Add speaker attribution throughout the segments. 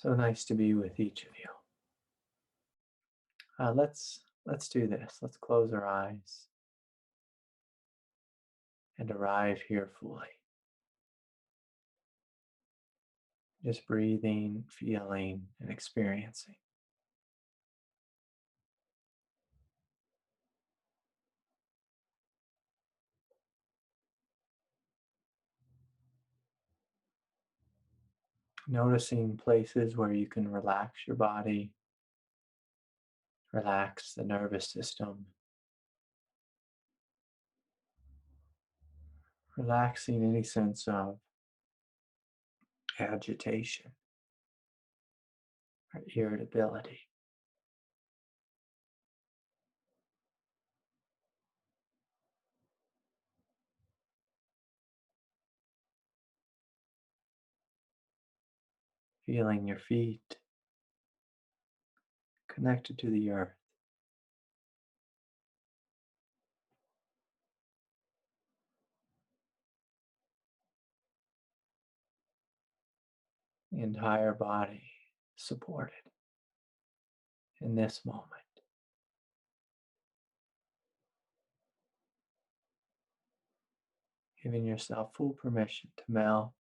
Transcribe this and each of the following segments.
Speaker 1: So nice to be with each of you. Let's do this. Let's close our eyes and arrive here fully. Just breathing, feeling, and experiencing. Noticing places where you can relax your body, relax the nervous system, relaxing any sense of agitation or irritability. Feeling your feet connected to the earth. The entire body supported in this moment. Giving yourself full permission to melt,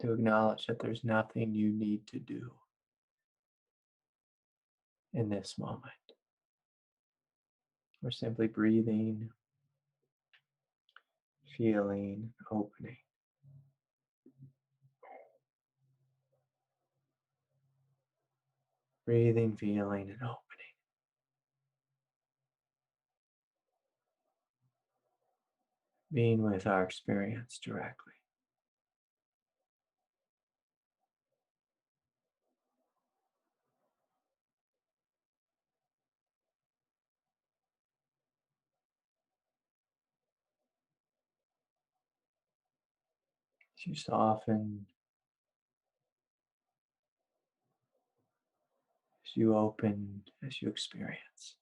Speaker 1: to acknowledge that there's nothing you need to do in this moment. We're simply breathing, feeling, opening. Breathing, feeling, and opening. Being with our experience directly. As you soften, as you open, as you experience.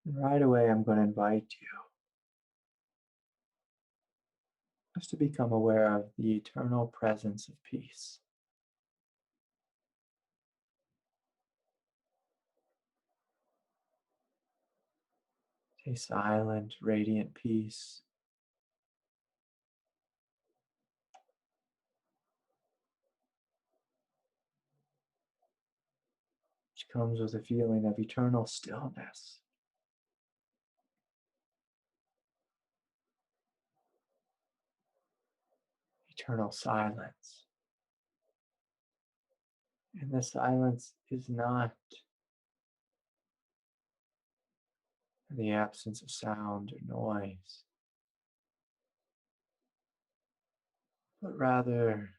Speaker 1: And right away, I'm going to invite you just to become aware of the eternal presence of peace. A silent, radiant peace. Which comes with a feeling of eternal stillness. Eternal silence. And the silence is not the absence of sound or noise, but rather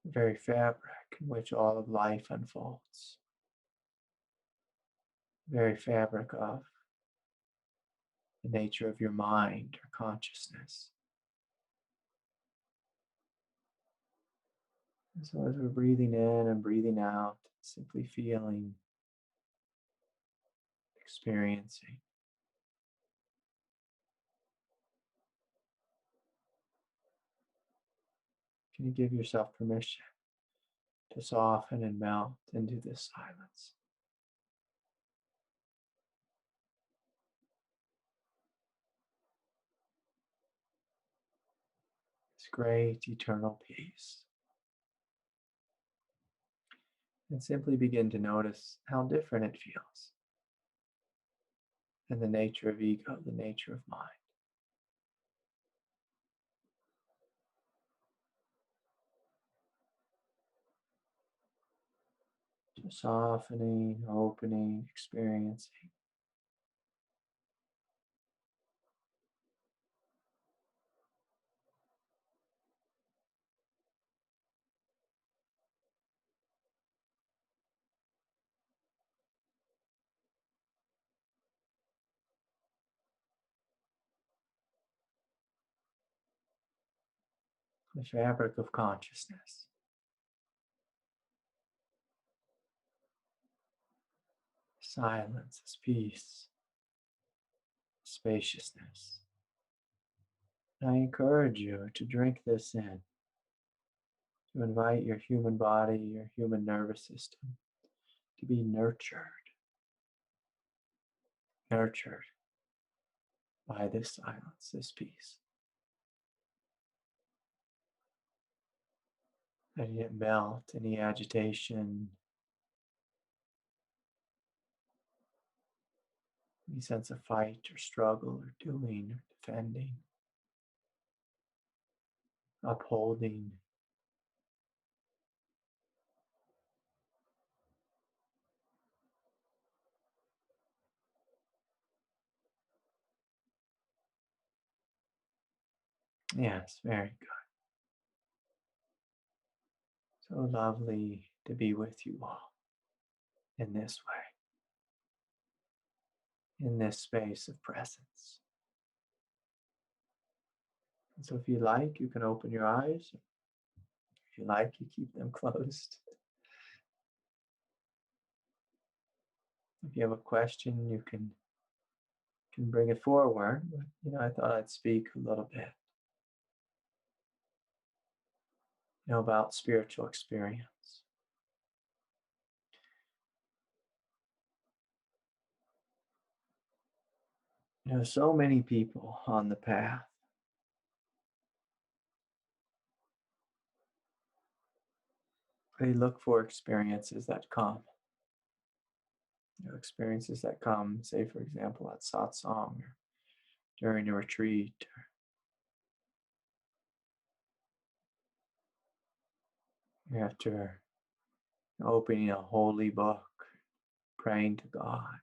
Speaker 1: the very fabric in which all of life unfolds. The very fabric of the nature of your mind or consciousness. And so as we're breathing in and breathing out, simply feeling, experiencing. Can you give yourself permission to soften and melt into this silence? This great eternal peace. And simply begin to notice how different it feels than the nature of ego, the nature of mind. Just softening, opening, experiencing. The fabric of consciousness. silence, this peace, spaciousness. And I encourage you to drink this in, to invite your human body, your human nervous system to be nurtured by this silence, this peace. Letting it melt any agitation, any sense of fight or struggle or doing or defending, upholding. Yes, very good. So lovely to be with you all in this way, in this space of presence. And so if you like, you can open your eyes. If you like, you keep them closed. If you have a question, you can bring it forward. But, I thought I'd speak a little bit, about spiritual experience. So many people on the path they look for experiences that come. Experiences that come, say, for example, at Satsang or during a retreat, or after opening a holy book, praying to God.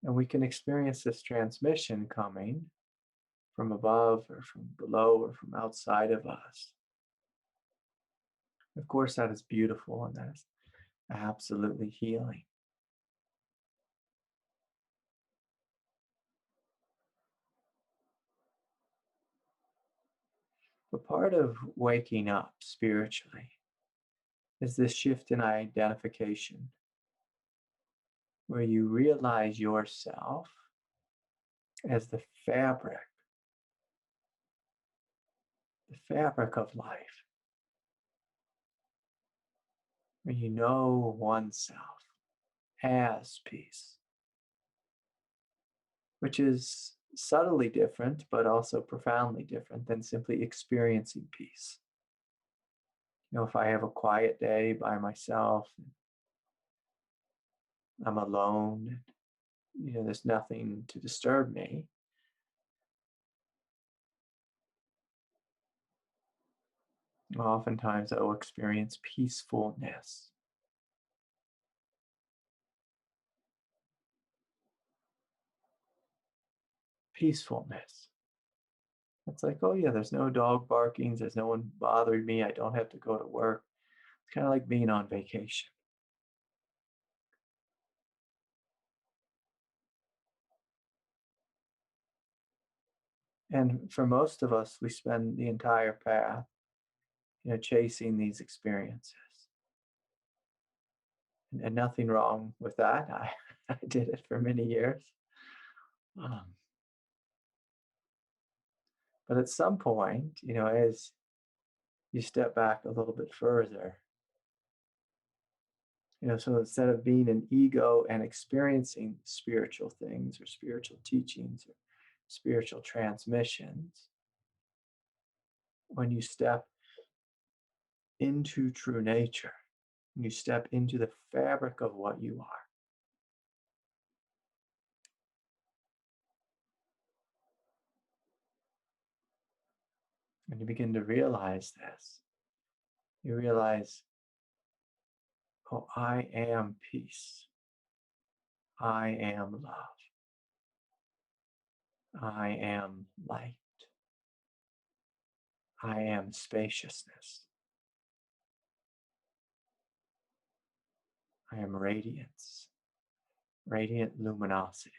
Speaker 1: And we can experience this transmission coming from above or from below or from outside of us. Of course, that is beautiful and that is absolutely healing. But part of waking up spiritually is this shift in identification, where you realize yourself as the fabric of life, where you know oneself as peace, which is subtly different, but also profoundly different than simply experiencing peace. If I have a quiet day by myself, I'm alone, there's nothing to disturb me. Oftentimes I will experience peacefulness. Peacefulness. It's like, oh yeah, there's no dog barkings, there's no one bothering me, I don't have to go to work. It's kind of like being on vacation. And for most of us, we spend the entire path, chasing these experiences. And nothing wrong with that. I did it for many years. But at some point, as you step back a little bit further, so instead of being an ego and experiencing spiritual things or spiritual teachings or spiritual transmissions, when you step into true nature, when you step into the fabric of what you are, and you begin to realize this, you realize, oh, I am peace. I am love. I am light. I am spaciousness. I am radiance, radiant luminosity.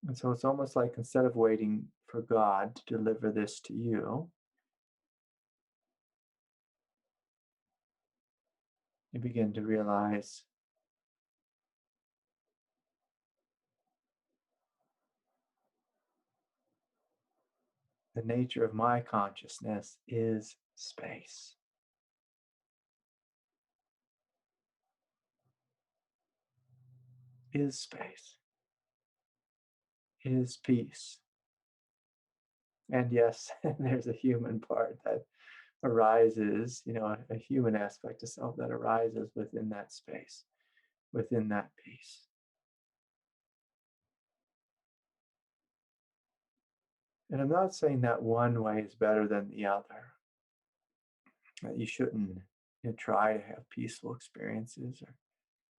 Speaker 1: And so it's almost like instead of waiting for God to deliver this to you, You begin to realize the nature of my consciousness is space. Is space. Is peace. And yes, there's a human part that arises, a human aspect of self that arises within that space, within that peace. And I'm not saying that one way is better than the other. That you shouldn't try to have peaceful experiences or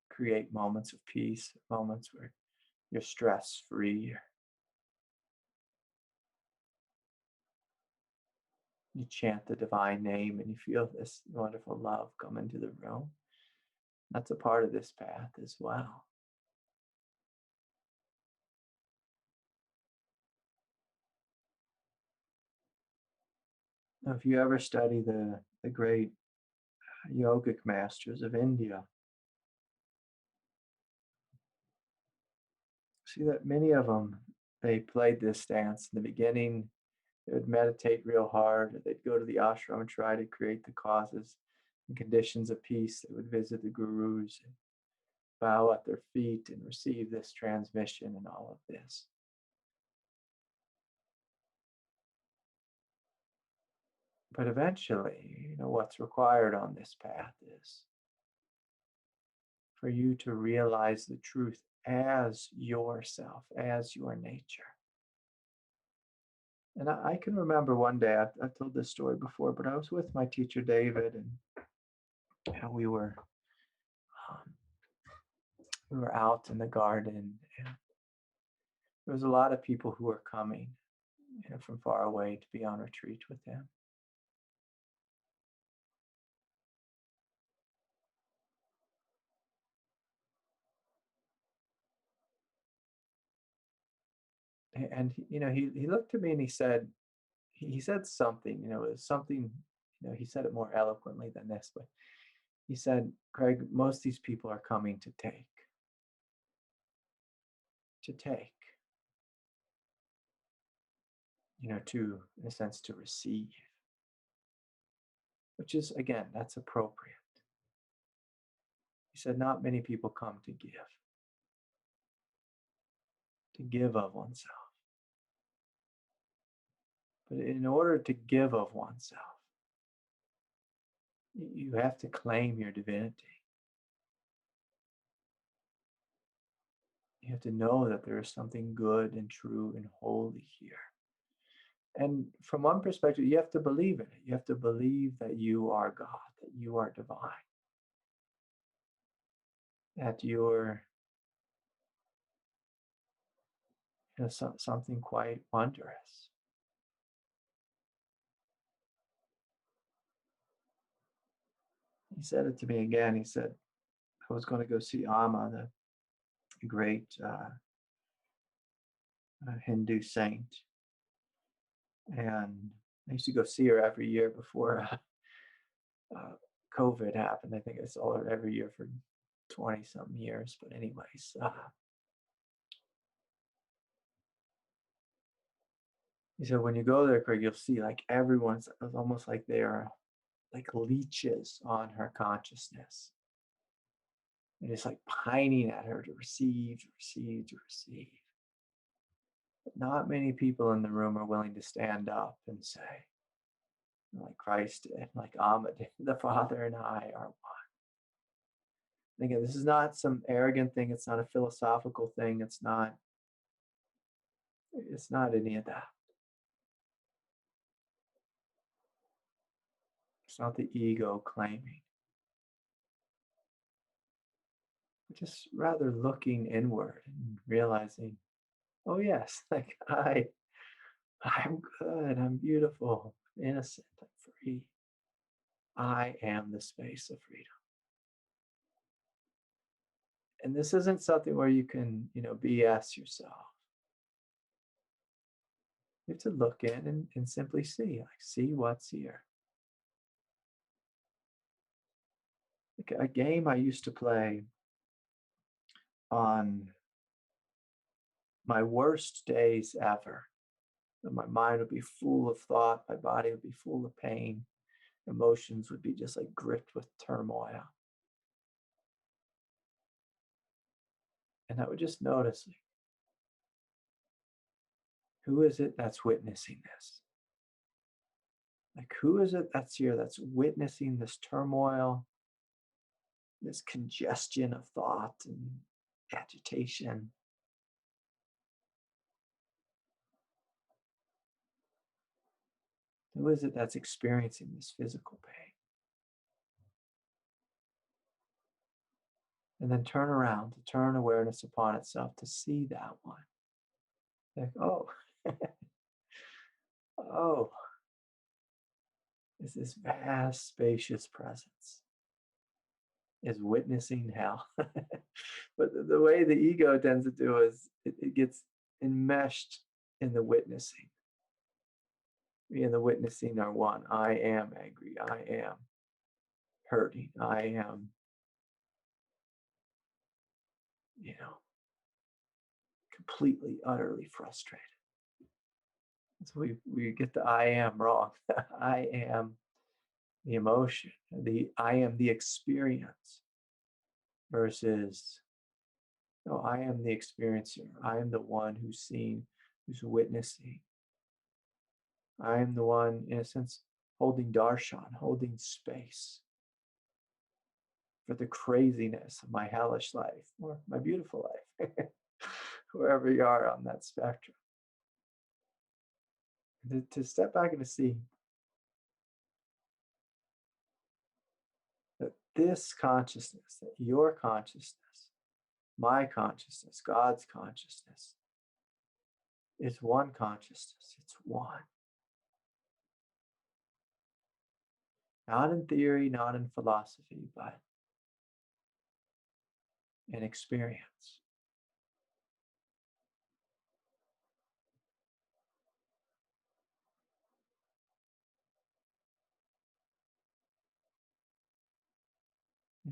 Speaker 1: create moments of peace, moments where you're stress-free. You chant the divine name and you feel this wonderful love come into the room. That's a part of this path as well. Now, if you ever study the great yogic masters of India, see that many of them, they played this dance in the beginning. They would meditate real hard. They'd go to the ashram and try to create the causes and conditions of peace. They would visit the gurus and bow at their feet and receive this transmission and all of this. But eventually, what's required on this path is for you to realize the truth as yourself, as your nature. And I can remember one day, I've told this story before, but I was with my teacher, David, and we were out in the garden, and there was a lot of people who were coming from far away to be on retreat with him. And he looked at me and he said something, it was something, he said it more eloquently than this, but he said, Craig, most of these people are coming to take, to, in a sense, to receive, which is, again, that's appropriate. He said, not many people come to give of oneself. But in order to give of oneself, you have to claim your divinity. You have to know that there is something good and true and holy here. And from one perspective, you have to believe in it. You have to believe that you are God, that you are divine, that you're something quite wondrous. He said it to me again. He said, I was going to go see Amma, the great Hindu saint. And I used to go see her every year before COVID happened. I think I saw her every year for 20-something years. But anyways, he said, when you go there, Craig, you'll see like everyone's almost like they are like leeches on her consciousness. And it's like pining at her to receive. But not many people in the room are willing to stand up and say, like Christ did, like Amma did, the Father and I are one. And again, this is not some arrogant thing. It's not a philosophical thing. It's not any of that. It's not the ego claiming. Just rather looking inward and realizing, oh yes, like I'm good, I'm beautiful, I'm innocent, I'm free. I am the space of freedom. And this isn't something where you can, BS yourself. You have to look in and simply see what's here. like a game I used to play on my worst days ever. My mind would be full of thought, my body would be full of pain, emotions would be just like gripped with turmoil. And I would just notice, like, who is it that's witnessing this? Like, who is it that's here that's witnessing this turmoil, this congestion of thought and agitation? Who is it that's experiencing this physical pain? And then turn around, to turn awareness upon itself, to see that one. Like, oh, oh, is this vast, spacious presence is witnessing hell. But the way the ego tends to do is it gets enmeshed in the witnessing. Me and the witnessing are one. I am angry. I am hurting. I am, completely, utterly frustrated. So we get the I am wrong. I am the emotion. I am the experience versus, no, I am the experiencer. I am the one who's seeing, who's witnessing. I am the one, in a sense, holding darshan, holding space for the craziness of my hellish life or my beautiful life, wherever you are on that spectrum. To step back and to see that this consciousness, that your consciousness, my consciousness, God's consciousness, is one consciousness. It's one. Not in theory, not in philosophy, but in experience.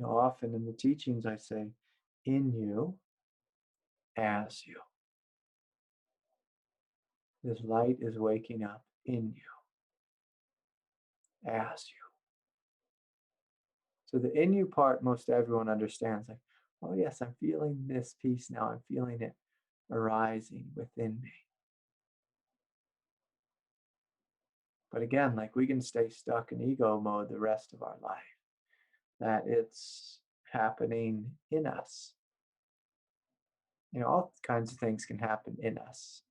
Speaker 1: Often in the teachings I say, in you, as you. This light is waking up in you, as you. So the in you part, most everyone understands, like, oh yes, I'm feeling this piece now. I'm feeling it arising within me. But again, like, we can stay stuck in ego mode the rest of our life, that it's happening in us. All kinds of things can happen in us.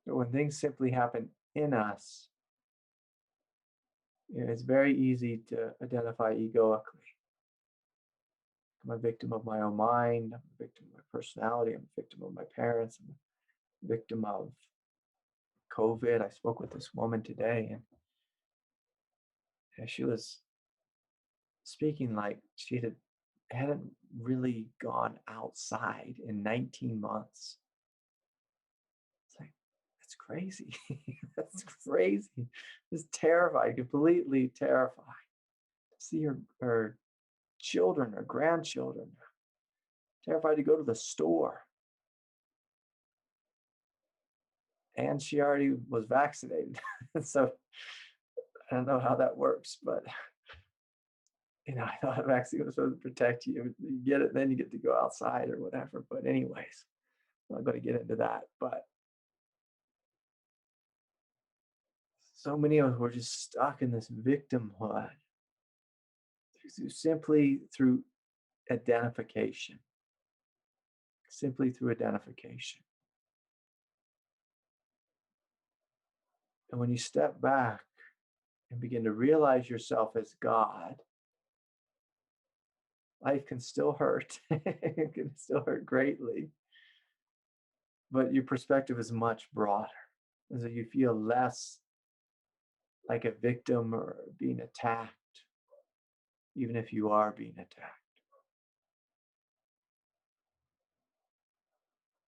Speaker 1: But when things simply happen in us, it's very easy to identify egoically. I'm a victim of my own mind. I'm a victim of my personality. I'm a victim of my parents. I'm a victim of COVID. I spoke with this woman today, and she was speaking like she hadn't really gone outside in 19 months. It's like, that's crazy. That's crazy. Just terrified, completely terrified. To see her children or grandchildren, terrified to go to the store. And she already was vaccinated. So I don't know how that works, but I thought a vaccine was supposed to protect you. You get it, then you get to go outside or whatever. But anyways, I'm not going to get into that. But so many of us were just stuck in this victimhood simply through identification. Simply through identification. And when you step back and begin to realize yourself as God, life can still hurt. It can still hurt greatly. But your perspective is much broader. And so you feel less like a victim or being attacked, even if you are being attacked.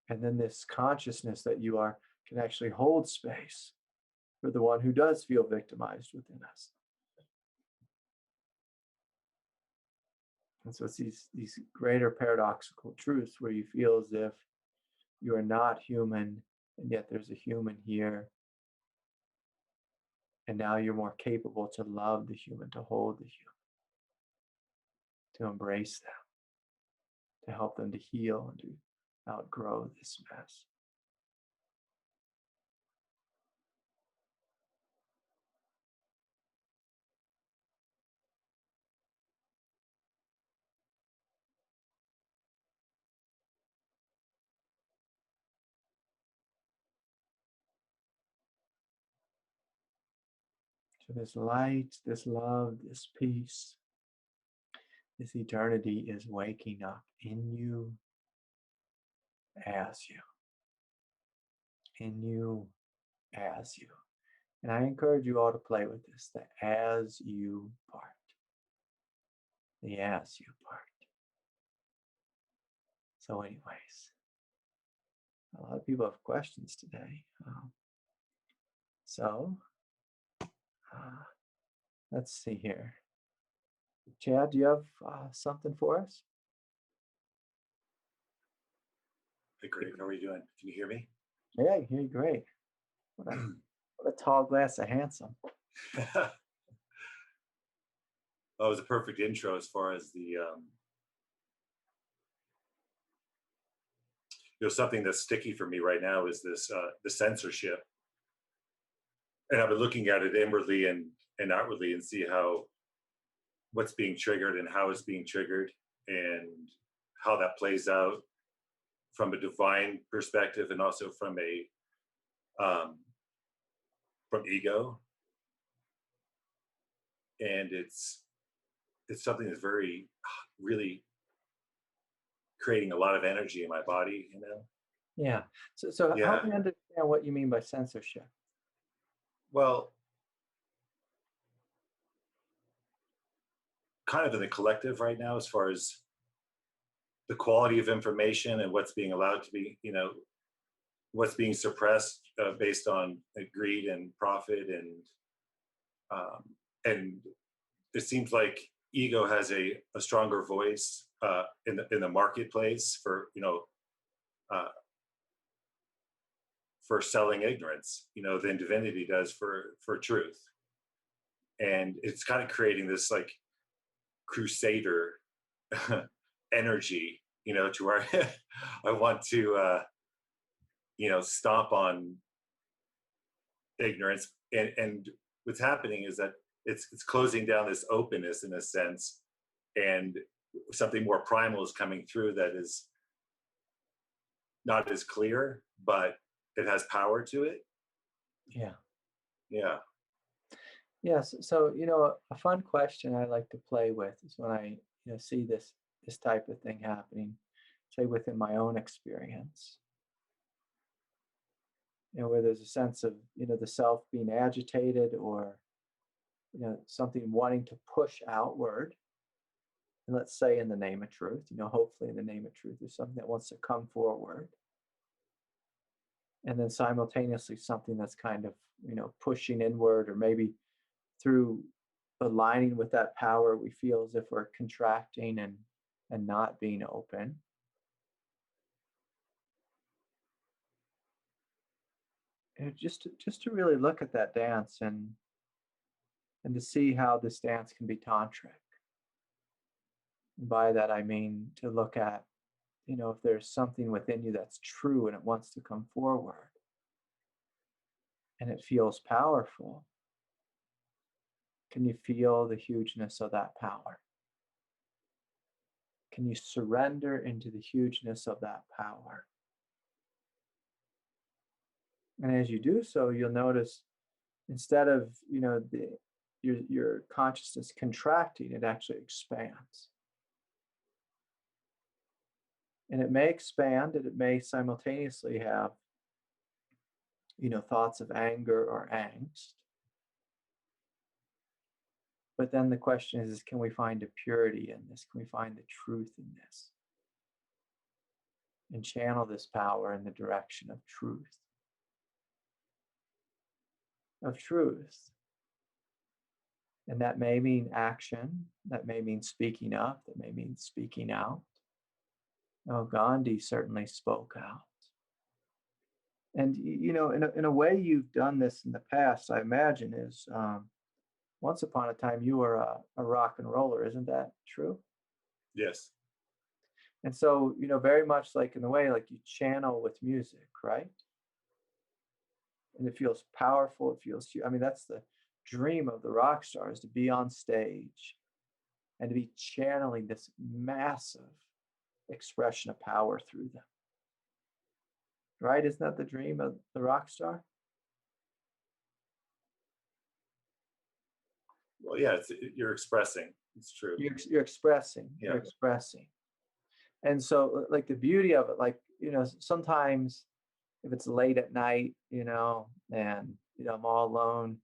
Speaker 1: And then this consciousness that you are can actually hold space for the one who does feel victimized within us. And so it's these greater paradoxical truths where you feel as if you are not human, and yet there's a human here. And now you're more capable to love the human, to hold the human, to embrace them, to help them to heal and to outgrow this mess. So this light, this love, this peace, this eternity is waking up in you, as you, in you, as you. And I encourage you all to play with this, the as you part. The as you part. So anyways, a lot of people have questions today. Let's see here. Chad, do you have something for us?
Speaker 2: Hey, great. How are you doing? Can you hear me?
Speaker 1: Yeah, I hear you great. What a tall glass of handsome.
Speaker 2: That was a perfect intro as far as the, something that's sticky for me right now is this, the censorship. And I've been looking at it inwardly and outwardly and see how, what's being triggered and how it's being triggered and how that plays out from a divine perspective and also from a, from ego. And it's something that's very, really creating a lot of energy in my body,
Speaker 1: Yeah. So
Speaker 2: Yeah.
Speaker 1: help me understand what you mean by censorship.
Speaker 2: Well, kind of in the collective right now, as far as the quality of information and what's being allowed to be, what's being suppressed based on greed and profit, and it seems like ego has a stronger voice in the marketplace for for selling ignorance, than divinity does for truth, and it's kind of creating this like crusader energy, to where I want to stomp on ignorance, and what's happening is that it's closing down this openness in a sense, and something more primal is coming through that is not as clear, but it has power to it.
Speaker 1: Yeah.
Speaker 2: Yes.
Speaker 1: So a fun question I like to play with is when I see this type of thing happening, say within my own experience, where there's a sense of the self being agitated or something wanting to push outward, and let's say in the name of truth, hopefully in the name of truth, there's something that wants to come forward, and then simultaneously something that's kind of pushing inward, or maybe through aligning with that power, we feel as if we're contracting and not being open. And just to really look at that dance and to see how this dance can be tantric. And by that I mean to look at, if there's something within you that's true and it wants to come forward and it feels powerful, can you feel the hugeness of that power? Can you surrender into the hugeness of that power? And as you do so, you'll notice instead of your consciousness contracting, it actually expands. And it may expand, and it may simultaneously have thoughts of anger or angst. But then the question is, can we find a purity in this? Can we find the truth in this? And channel this power in the direction of truth. of truth. And that may mean action, that may mean speaking up, that may mean speaking out. Oh, Gandhi certainly spoke out. And, in a way you've done this in the past, I imagine, is once upon a time you were a rock and roller. Isn't that true?
Speaker 2: Yes.
Speaker 1: And so, very much like in the way, like you channel with music, right? And it feels powerful. It feels, that's the dream of the rock stars, to be on stage and to be channeling this massive expression of power through them. Right? Isn't that the dream of the rock star?
Speaker 2: Well, yeah, you're expressing. It's true.
Speaker 1: You're expressing. Yeah. You're expressing. And so, like, the beauty of it, like, sometimes if it's late at night, and, I'm all alone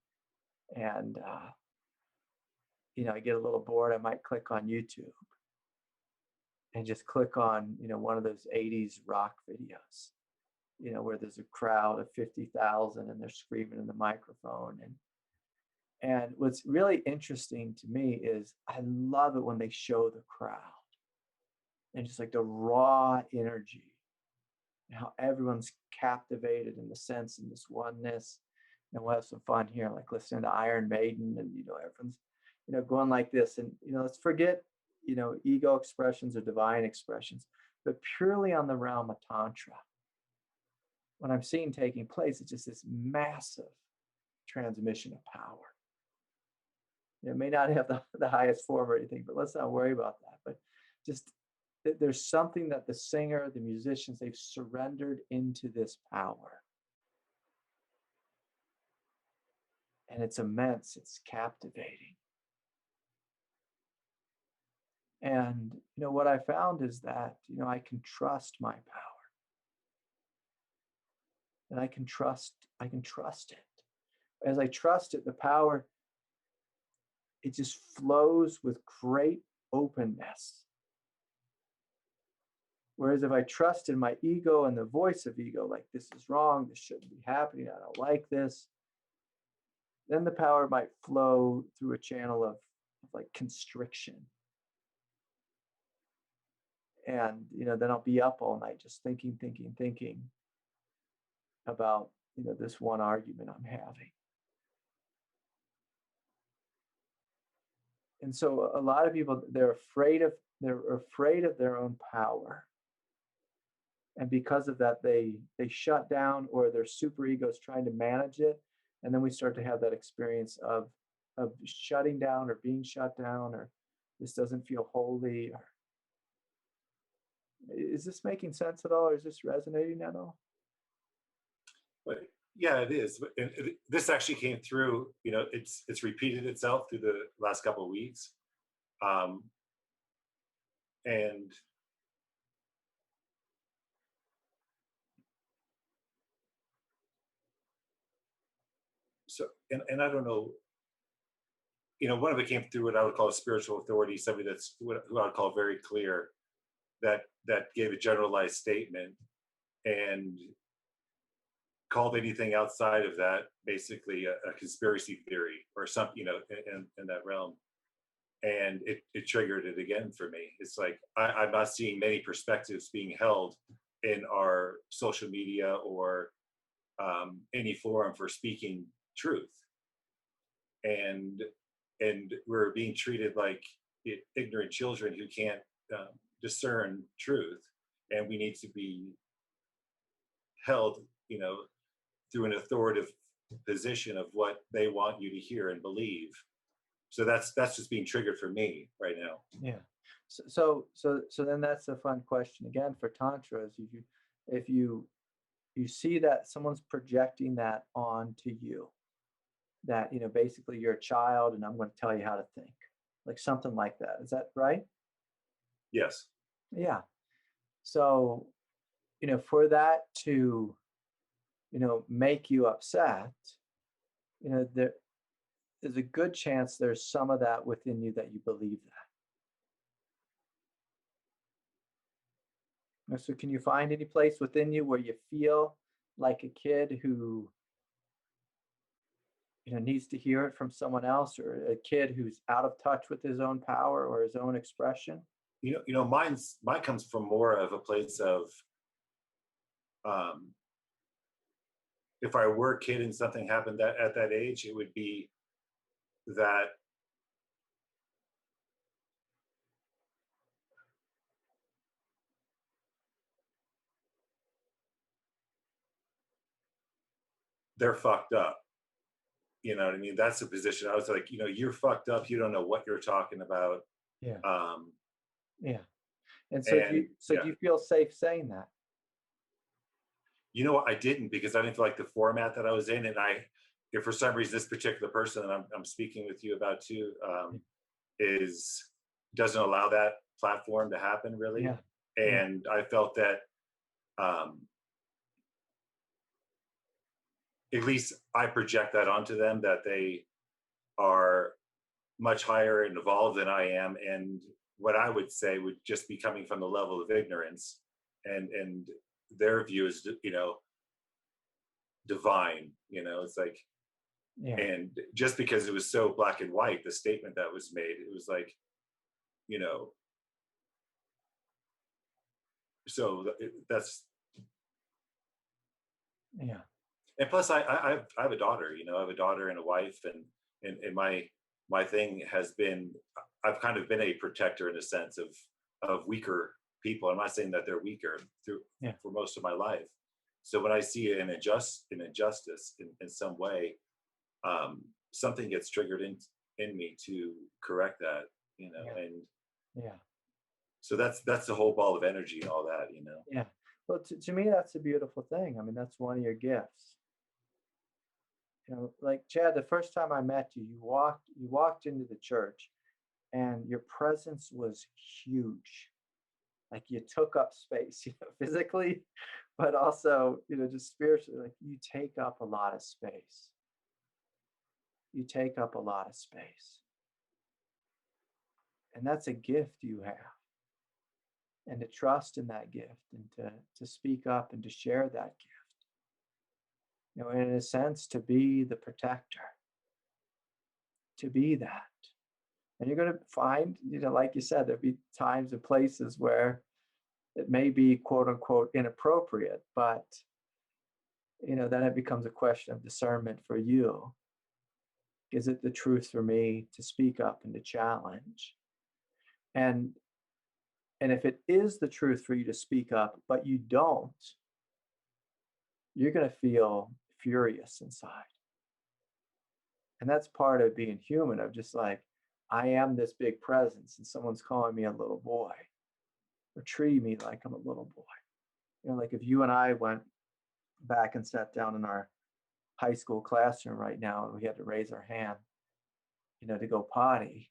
Speaker 1: and, I get a little bored, I might click on YouTube and just click on, one of those 80s rock videos, where there's a crowd of 50,000 and they're screaming in the microphone. And what's really interesting to me is I love it when they show the crowd and just like the raw energy and how everyone's captivated in the sense in this oneness. And we'll have some fun here, like listening to Iron Maiden, and everyone's going like this. And let's forget ego expressions or divine expressions, but purely on the realm of tantra. What I'm seeing taking place is just this massive transmission of power. It may not have the highest form or anything, but let's not worry about that. But just there's something that the singer, the musicians, they've surrendered into this power. And it's immense, it's captivating. And, what I found is that, I can trust my power. And I can trust it. As I trust it, the power, it just flows with great openness. Whereas if I trust in my ego and the voice of ego, like this is wrong, this shouldn't be happening, I don't like this, then the power might flow through a channel of like constriction. And, then I'll be up all night just thinking about, this one argument I'm having. And so a lot of people, they're afraid of their own power. And because of that, they shut down, or their super ego is trying to manage it. And then we start to have that experience of shutting down or being shut down, or this doesn't feel holy. Or is this making sense at all? Or is this resonating at all?
Speaker 2: But yeah, it is. This actually came through, it's repeated itself through the last couple of weeks. And so, and I don't know, one of it came through what I would call a spiritual authority, somebody who I would call very clear, that gave a generalized statement and called anything outside of that basically a conspiracy theory or something, in that realm. And it triggered it again for me. It's like I'm not seeing many perspectives being held in our social media or any forum for speaking truth, and we're being treated like ignorant children who can't discern truth, and we need to be held, through an authoritative position of what they want you to hear and believe. So that's just being triggered for me right now.
Speaker 1: Yeah. So then that's a fun question again for tantra, is if you see that someone's projecting that onto you, that basically you're a child and I'm going to tell you how to think, like something like that. Is that right?
Speaker 2: Yes.
Speaker 1: Yeah. So for that to make you upset, there is a good chance there's some of that within you that you believe that. So can you find any place within you where you feel like a kid who needs to hear it from someone else, or a kid who's out of touch with his own power or his own expression?
Speaker 2: Mine comes from more of a place of, if I were a kid and something happened at that age, it would be that they're fucked up. You know what I mean? That's the position. I was like, you're fucked up. You don't know what you're talking about.
Speaker 1: Yeah.
Speaker 2: Um,
Speaker 1: Yeah. And so
Speaker 2: and
Speaker 1: do you feel safe saying that?
Speaker 2: I didn't, because I didn't feel like the format that I was in. And if for some reason this particular person that I'm speaking with you about too, doesn't allow that platform to happen really.
Speaker 1: Yeah.
Speaker 2: And I felt that, at least I project that onto them, that they are much higher and evolved than I am. And what I would say would just be coming from the level of ignorance, and their view is, divine, it's like, and just because it was so black and white, the statement that was made, it was like, so that's,
Speaker 1: yeah.
Speaker 2: And plus I have a daughter, I have a daughter and a wife, and my thing has been, I've kind of been a protector in a sense of weaker people. I'm not saying that they're weaker for most of my life. So when I see an injustice in some way, something gets triggered in me to correct that, and so that's the whole ball of energy and all that,
Speaker 1: Yeah. Well, to me, that's a beautiful thing. I mean, that's one of your gifts. Like Chad, the first time I met you, you walked into the church, and your presence was huge. Like you took up space, physically, but also, just spiritually. Like you take up a lot of space. You take up a lot of space. And that's a gift you have. And to trust in that gift, and to speak up and to share that gift. In a sense, to be the protector, to be that. And you're going to find, like you said, there'll be times and places where it may be quote unquote inappropriate, but, then it becomes a question of discernment for you. Is it the truth for me to speak up and to challenge? And if it is the truth for you to speak up, but you don't, you're going to feel furious inside. And that's part of being human, of just like, I am this big presence and someone's calling me a little boy or treating me like I'm a little boy. Like if you and I went back and sat down in our high school classroom right now and we had to raise our hand, to go potty,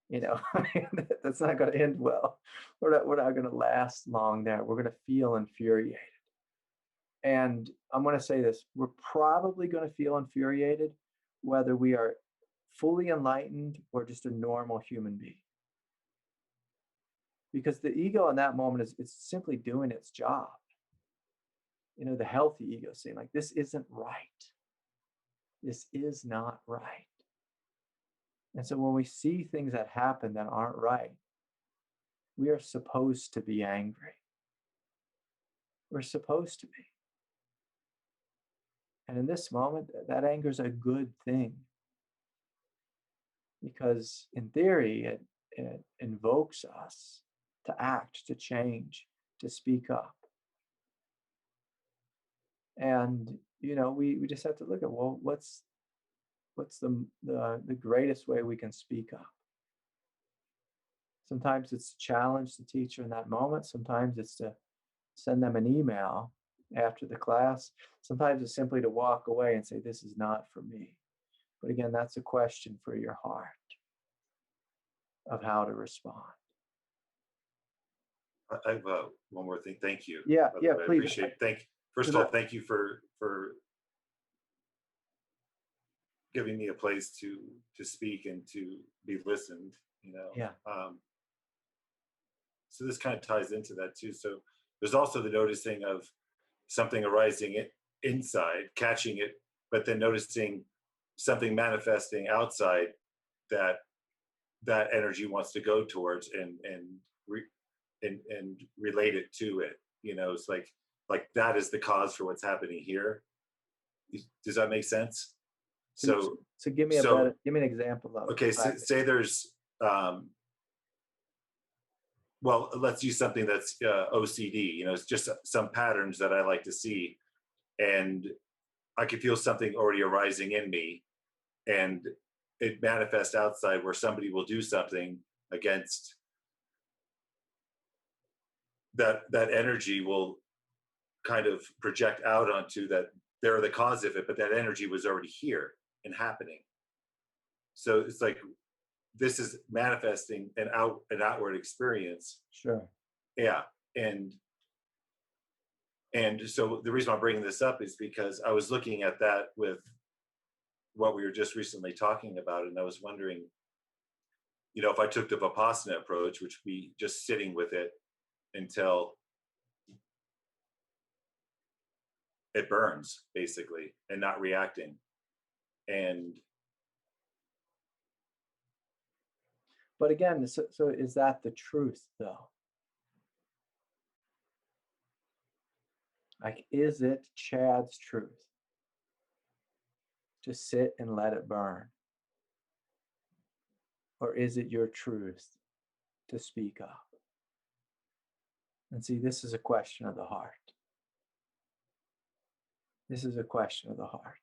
Speaker 1: that's not going to end well. We're not going to last long there. We're going to feel infuriated. And I'm going to say this, we're probably going to feel infuriated whether we are fully enlightened or just a normal human being. Because the ego in that moment it's simply doing its job. The healthy ego saying like, this isn't right. This is not right. And so when we see things that happen that aren't right, we are supposed to be angry. We're supposed to be. And in this moment, that anger is a good thing. Because in theory, it invokes us to act, to change, to speak up. And, we just have to look at, well, what's the greatest way we can speak up? Sometimes it's to challenge the teacher in that moment. Sometimes it's to send them an email after the class. Sometimes it's simply to walk away and say, this is not for me. But again, that's a question for your heart of how to respond.
Speaker 2: I have one more thing. Thank you.
Speaker 1: Yeah,
Speaker 2: I
Speaker 1: please.
Speaker 2: appreciate it. First of all, thank you for giving me a place to speak and to be listened.
Speaker 1: Yeah.
Speaker 2: So this kind of ties into that too. So there's also the noticing of something arising inside, catching it, but then noticing something manifesting outside that that energy wants to go towards and relate it to it. It's like that is the cause for what's happening here. Does that make sense?
Speaker 1: So give me give me an example of
Speaker 2: okay, say there's well, let's use something that's OCD. It's just some patterns that I like to see, and I can feel something already arising in me, and it manifests outside where somebody will do something against that. That energy will kind of project out onto that. They're the cause of it, but that energy was already here and happening. So it's like this is manifesting an outward experience.
Speaker 1: Sure.
Speaker 2: Yeah. And so the reason I'm bringing this up is because I was looking at that with what we were just recently talking about, and I was wondering, if I took the Vipassana approach, which would be just sitting with it until it burns, basically, and not reacting.
Speaker 1: But again, so is that the truth, though? Like, is it Chad's truth to sit and let it burn? Or is it your truth to speak up? And see, this is a question of the heart. This is a question of the heart.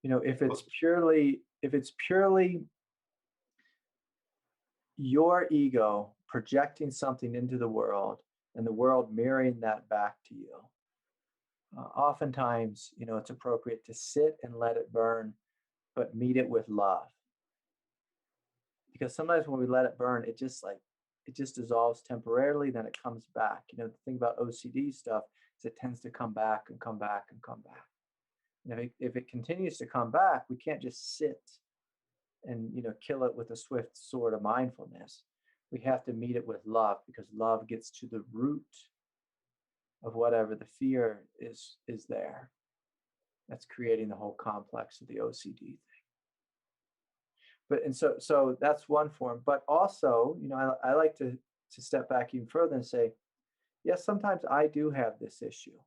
Speaker 1: If it's purely your ego projecting something into the world and the world mirroring that back to you, oftentimes, it's appropriate to sit and let it burn, but meet it with love. Because sometimes when we let it burn, it just dissolves temporarily, then it comes back. The thing about OCD stuff is it tends to come back and come back and come back. If it continues to come back, we can't just sit and kill it with a swift sword of mindfulness. We have to meet it with love, because love gets to the root of whatever the fear is there. That's creating the whole complex of the OCD thing. So that's one form. But also, I like to step back even further and say, yes, sometimes I do have this issue.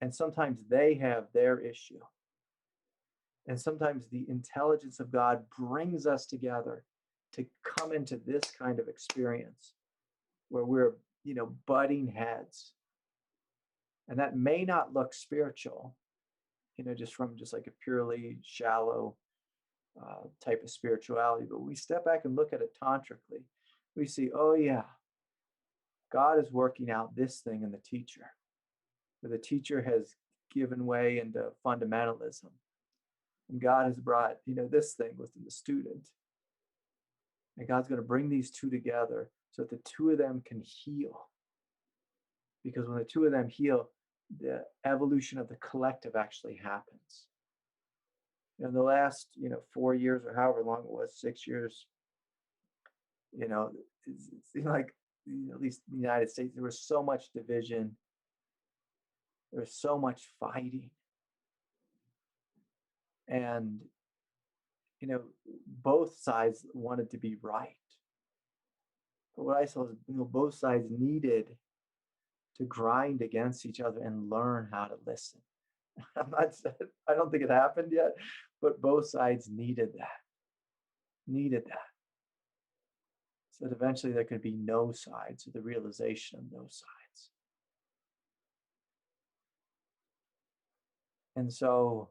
Speaker 1: And sometimes they have their issue. And sometimes the intelligence of God brings us together to come into this kind of experience where we're, butting heads. And that may not look spiritual, just from like a purely shallow type of spirituality. But we step back and look at it tantrically. We see, oh yeah, God is working out this thing in the teacher, where the teacher has given way into fundamentalism. And God has brought, this thing within the student. And God's going to bring these two together so that the two of them can heal. Because when the two of them heal, the evolution of the collective actually happens. In the last, 4 years or however long it was, 6 years, it seemed like, at least in the United States, there was so much division. There was so much fighting. And, both sides wanted to be right. But what I saw is, both sides needed to grind against each other and learn how to listen. I don't think it happened yet, but both sides needed that. So that eventually there could be no sides, or the realization of no sides. And so,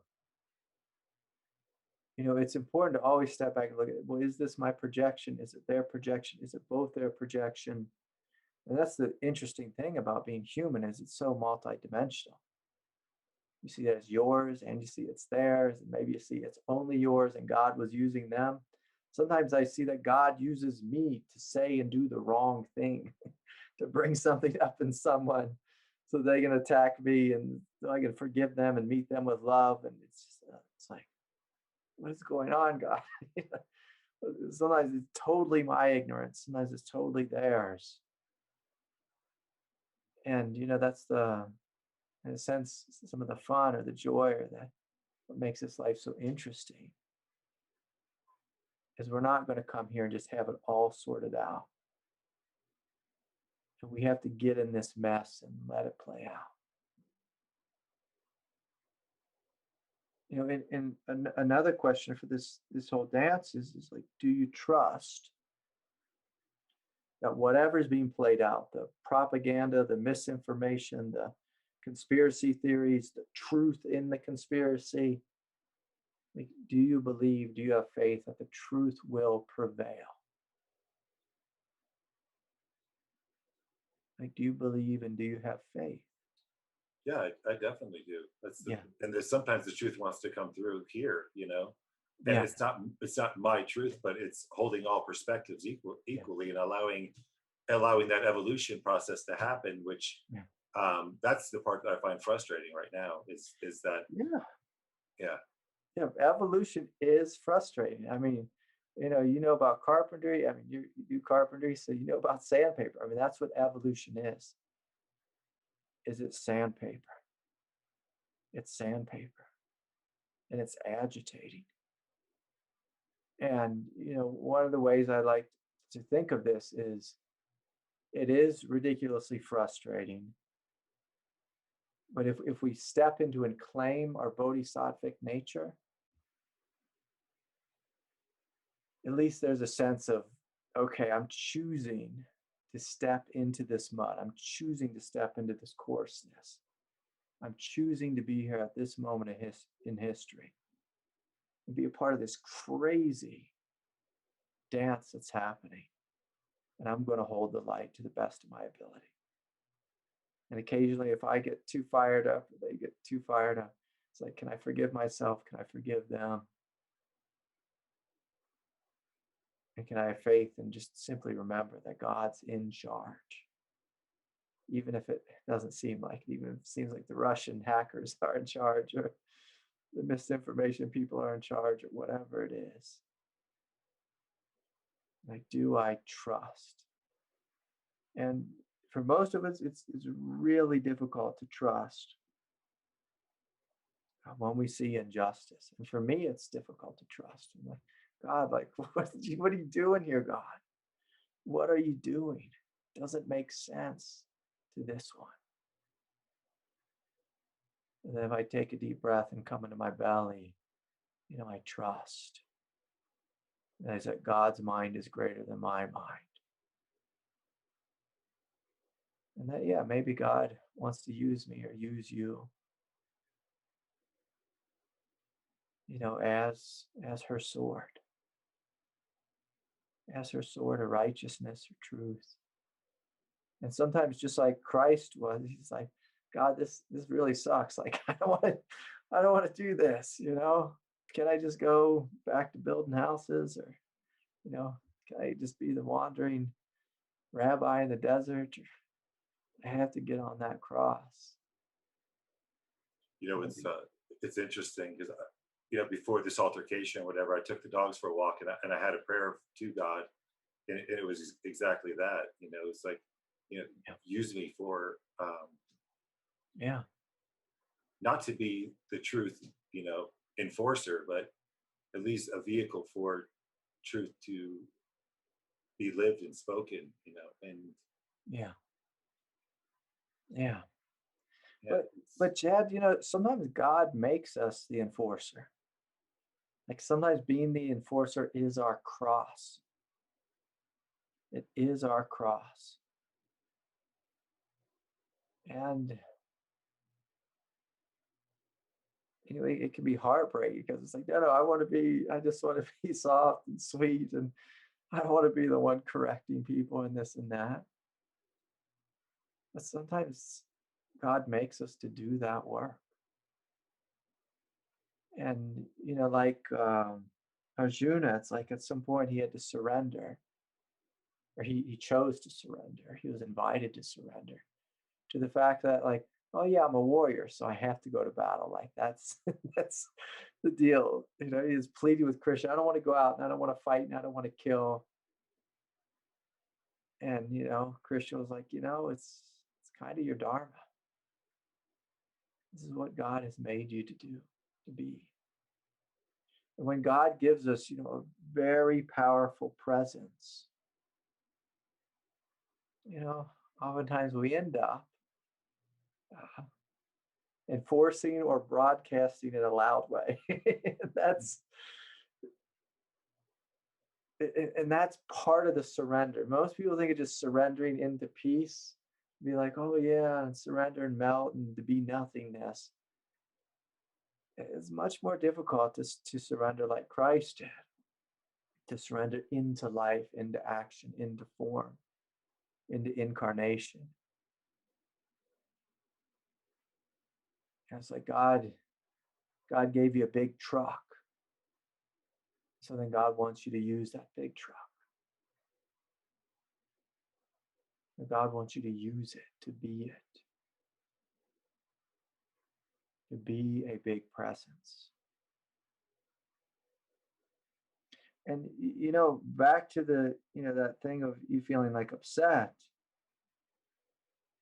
Speaker 1: it's important to always step back and look at, well, is this my projection? Is it their projection? Is it both their projection? And that's the interesting thing about being human, is it's so multidimensional. You see that it's yours, and you see it's theirs, and maybe you see it's only yours and God was using them. Sometimes I see that God uses me to say and do the wrong thing, to bring something up in someone so they can attack me, and so I can forgive them and meet them with love. And it's like, what is going on, God? Sometimes it's totally my ignorance. Sometimes it's totally theirs. And, that's in a sense, some of the fun or the joy or what makes this life so interesting is we're not going to come here and just have it all sorted out. And we have to get in this mess and let it play out. And another question for this whole dance is like, do you trust that whatever is being played out, the propaganda, the misinformation, the conspiracy theories, the truth in the conspiracy, like, do you believe, do you have faith that the truth will prevail? Like, do you believe and do you have faith?
Speaker 2: Yeah, I definitely do. And there's sometimes the truth wants to come through here, and it's not my truth, but it's holding all perspectives equally and allowing that evolution process to happen, which that's the part that I find frustrating right now is that
Speaker 1: evolution is frustrating. I mean, you know about carpentry. I mean, you do carpentry, so you know about sandpaper. I mean, that's what evolution is. Is it sandpaper? It's sandpaper, and it's agitating. And one of the ways I like to think of this is, it is ridiculously frustrating. But if we step into and claim our bodhisattvic nature, at least there's a sense of, okay, I'm choosing to step into this mud. I'm choosing to step into this coarseness. I'm choosing to be here at this moment in history and be a part of this crazy dance that's happening. And I'm going to hold the light to the best of my ability. And occasionally, if I get too fired up, or they get too fired up, it's like, can I forgive myself? Can I forgive them? And can I have faith and just simply remember that God's in charge? Even if it doesn't seem like it, even if it seems like the Russian hackers are in charge, or the misinformation people are in charge, or whatever it is. Like, do I trust? And for most of us, it's really difficult to trust when we see injustice. And for me, it's difficult to trust. I'm like, God, like, what are you doing here, God? What are you doing? Doesn't make sense to this one. And then if I take a deep breath and come into my belly, I trust. And I said, God's mind is greater than my mind. And that, maybe God wants to use me or use you, as her sword. As her sword of righteousness or truth. And sometimes, just like Christ was, he's like, God, this really sucks. Like, I don't want to do this, Can I just go back to building houses, or, can I just be the wandering rabbi in the desert? Or I have to get on that cross.
Speaker 2: It's interesting because before this altercation or whatever, I took the dogs for a walk and I had a prayer to God, and it was exactly that. It's like, use me for not to be the truth enforcer, but at least a vehicle for truth to be lived and spoken, and
Speaker 1: but Chad, sometimes God makes us the enforcer. Like, sometimes being the enforcer is our cross. It is our cross. And it can be heartbreaking, because it's like, no, I just want to be soft and sweet, and I don't want to be the one correcting people and this and that. But sometimes God makes us to do that work. And, like Arjuna, it's like at some point he had to surrender, or he chose to surrender. He was invited to surrender to the fact that, like, oh yeah, I'm a warrior, so I have to go to battle. Like, that's the deal. He was pleading with Krishna, I don't want to go out, and I don't want to fight, and I don't want to kill. And Krishna was like, it's kind of your dharma. This is what God has made you to do, to be. And when God gives us, a very powerful presence, oftentimes we end up uh, enforcing or broadcasting in a loud way. that's and that's part of the surrender. Most people think of just surrendering into peace, be like, oh yeah, and surrender and melt and to be nothingness. It's much more difficult to surrender like Christ did, to surrender into life, into action, into form, into incarnation. And it's like God gave you a big truck. So then God wants you to use that big truck. And God wants you to use it, to be it, to be a big presence. And back to the that thing of you feeling like upset,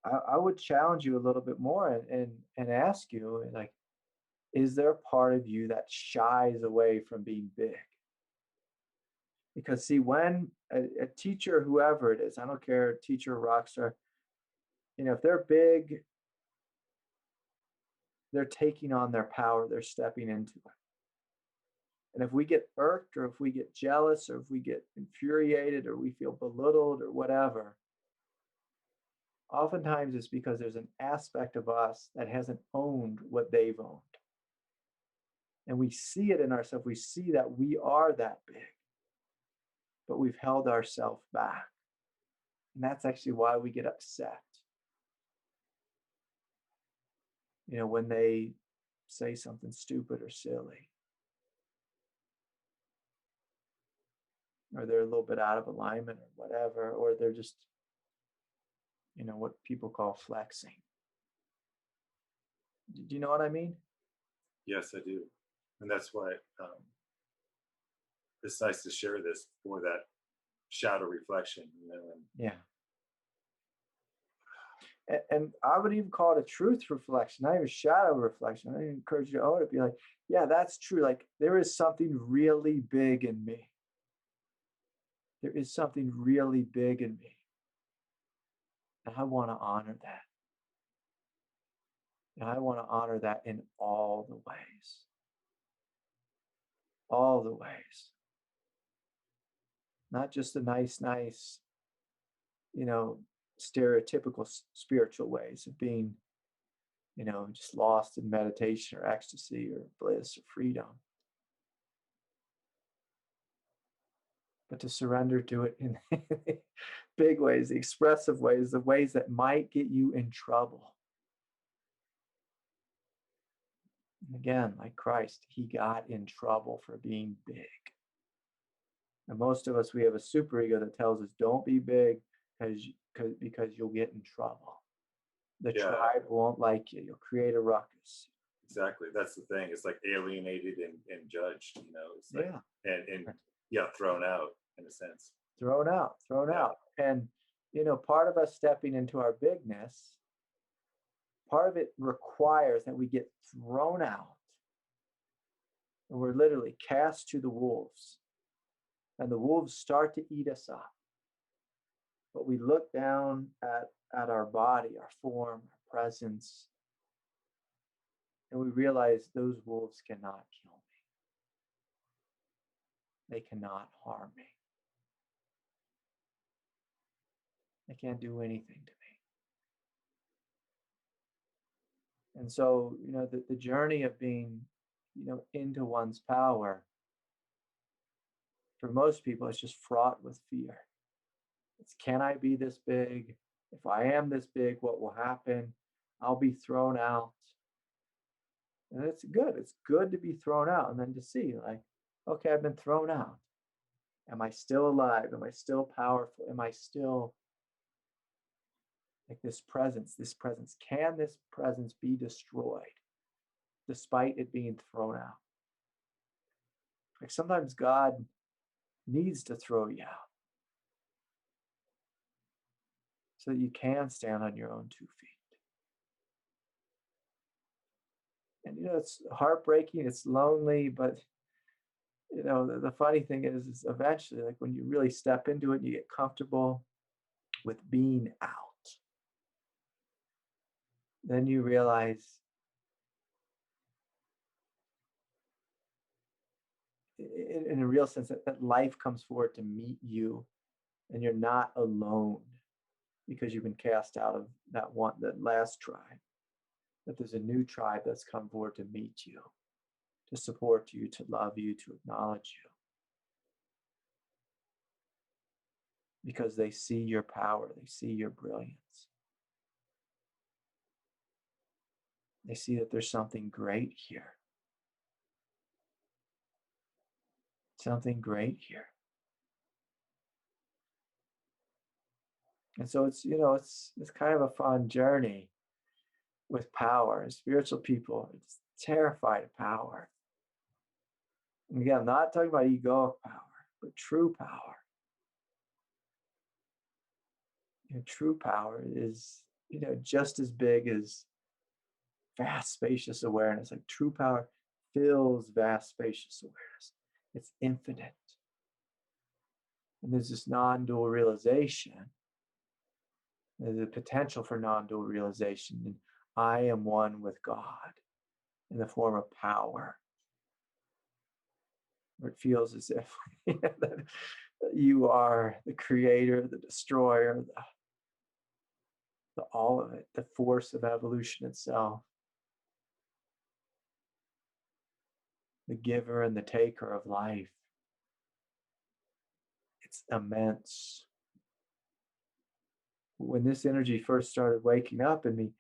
Speaker 1: I would challenge you a little bit more and ask you, like, is there a part of you that shies away from being big? Because see, when a teacher, whoever it is, I don't care, teacher, rock star, if they're big, they're taking on their power, they're stepping into it. And if we get irked, or if we get jealous, or if we get infuriated, or we feel belittled, or whatever, oftentimes it's because there's an aspect of us that hasn't owned what they've owned. And we see it in ourselves. We see that we are that big, but we've held ourselves back. And that's actually why we get upset. When they say something stupid or silly, or they're a little bit out of alignment or whatever, or they're just, what people call flexing. Do you know what I mean?
Speaker 2: Yes, I do. And that's why it's nice to share this for that shadow reflection, And,
Speaker 1: yeah. And I would even call it a truth reflection, not even shadow reflection. I encourage you to own it. Be like, yeah, that's true. Like, there is something really big in me. There is something really big in me. And I want to honor that. And I want to honor that in all the ways. All the ways. Not just the nice, stereotypical spiritual ways of being, just lost in meditation or ecstasy or bliss or freedom. But to surrender to it in big ways, the expressive ways, the ways that might get you in trouble. And again, like Christ, he got in trouble for being big. And most of us, we have a superego that tells us, don't be big because you'll get in trouble. The tribe won't like you. You'll create a ruckus.
Speaker 2: Exactly. That's the thing. It's like alienated and judged, It's like, and thrown out in a sense.
Speaker 1: Thrown out. And, part of us stepping into our bigness, part of it requires that we get thrown out. And we're literally cast to the wolves. And the wolves start to eat us up. But we look down at our body, our form, our presence, and we realize those wolves cannot kill me. They cannot harm me. They can't do anything to me. And so, the journey of being, into one's power, for most people, it's just fraught with fear. It's, can I be this big? If I am this big, what will happen? I'll be thrown out. And it's good. It's good to be thrown out and then to see, like, okay, I've been thrown out. Am I still alive? Am I still powerful? Am I still like this presence? Can this presence be destroyed despite it being thrown out? Like, sometimes God needs to throw you out so that you can stand on your own 2 feet. And it's heartbreaking, it's lonely, but the funny thing is eventually, like when you really step into it, you get comfortable with being out. Then you realize, in a real sense, that life comes forward to meet you, and you're not alone because you've been cast out of that last tribe. That there's a new tribe that's come forward to meet you, to support you, to love you, to acknowledge you. Because they see your power, they see your brilliance. They see that there's something great here. Something great here. And so it's kind of a fun journey with power. And spiritual people are just terrified of power. And again, I'm not talking about egoic power, but true power. True power is, just as big as vast, spacious awareness. Like true power fills vast, spacious awareness. It's infinite. And there's this non-dual realization. There's a potential for non-dual realization. And I am one with God in the form of power. Where it feels as if that you are the creator, the destroyer, the all of it, the force of evolution itself. The giver and the taker of life. It's immense. When this energy first started waking up in me,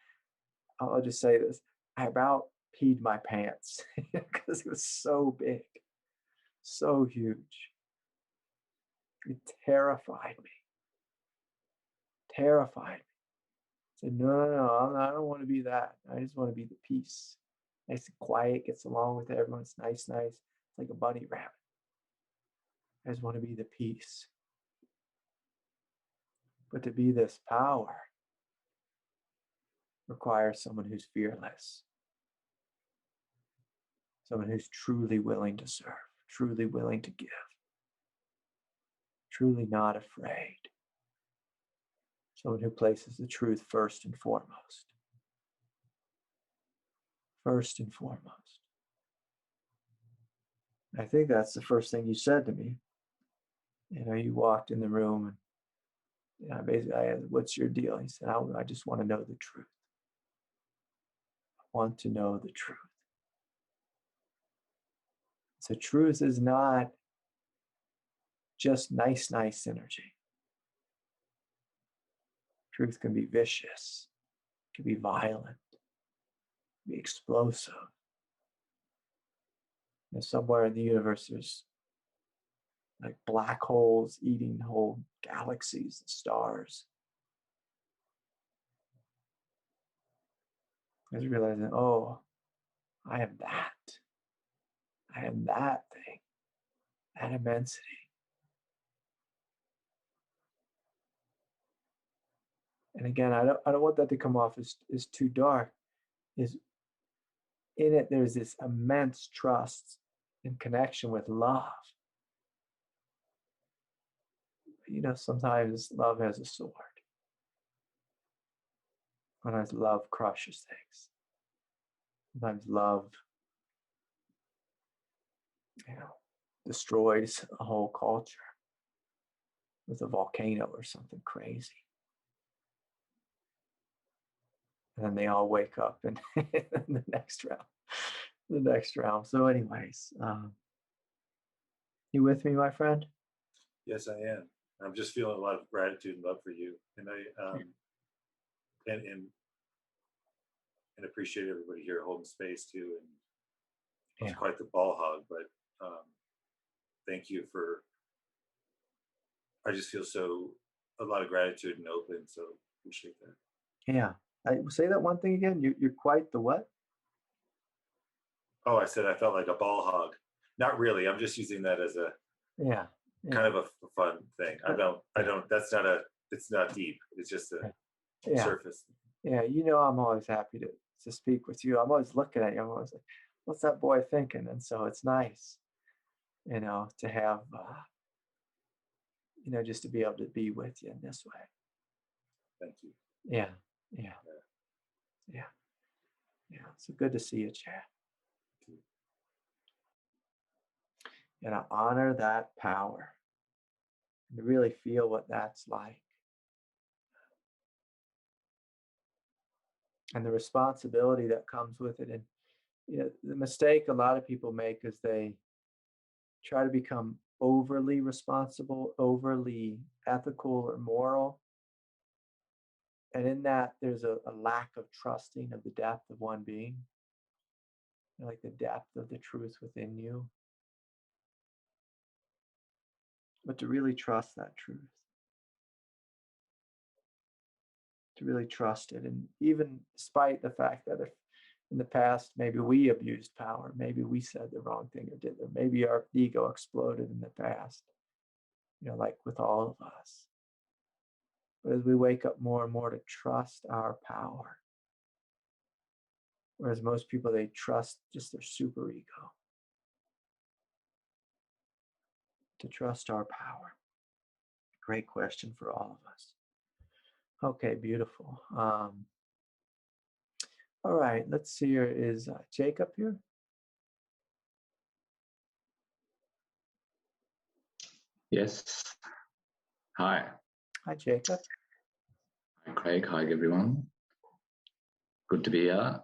Speaker 1: I'll just say this, I about peed my pants because it was so big, so huge. It terrified me. Terrified me. I said, no, I don't want to be that. I just want to be the peace. Nice and quiet, gets along with everyone. It's nice. It's like a bunny rabbit. I just want to be the peace. But to be this power requires someone who's fearless. Someone who's truly willing to serve, truly willing to give, truly not afraid. Someone who places the truth first and foremost. First and foremost. I think that's the first thing you said to me. You walked in the room and basically I asked, what's your deal? He said, I just want to know the truth. I want to know the truth. So truth is not just nice energy. Truth can be vicious, can be violent, can be explosive. Somewhere in the universe, there's like black holes eating whole galaxies and stars. I was realizing, I am that. I am that thing, that immensity. And again, I don't want that to come off as too dark. Is in it, there's this immense trust and connection with love. Sometimes love has a sword. Sometimes love crushes things. Sometimes love, destroys a whole culture with a volcano or something crazy. And then they all wake up in the next round. So anyways, you with me, my friend?
Speaker 2: Yes, I am. I'm just feeling a lot of gratitude and love for you. And I and appreciate everybody here holding space too. And it's quite the ball hog, but thank you for, I just feel a lot of gratitude and open. So appreciate that.
Speaker 1: Yeah. Say that one thing again. You're quite the what?
Speaker 2: Oh, I said I felt like a ball hog. Not really. I'm just using that as a kind of a fun thing. I don't. It's not deep. It's just a surface.
Speaker 1: Yeah. I'm always happy to speak with you. I'm always looking at you. I'm always like, what's that boy thinking? And so it's nice. to have, just to be able to be with you in this way.
Speaker 2: Thank you.
Speaker 1: Yeah. So good to see you, Chad. And I honor that power and to really feel what that's like. And the responsibility that comes with it. And the mistake a lot of people make is they try to become overly responsible, overly ethical or moral. And in that, there's a lack of trusting of the depth of one being, like the depth of the truth within you. But to really trust that truth, to really trust it. And even despite the fact that if in the past, maybe we abused power, maybe we said the wrong thing or maybe our ego exploded in the past, like with all of us. But as we wake up more and more to trust our power, whereas most people, they trust just their super ego, to trust our power. Great question for all of us. Okay, beautiful. All right, let's see here. Is Jacob here?
Speaker 3: Yes. Hi.
Speaker 1: Hi, Jacob.
Speaker 3: Hi, Craig. Hi, everyone. Good to be here.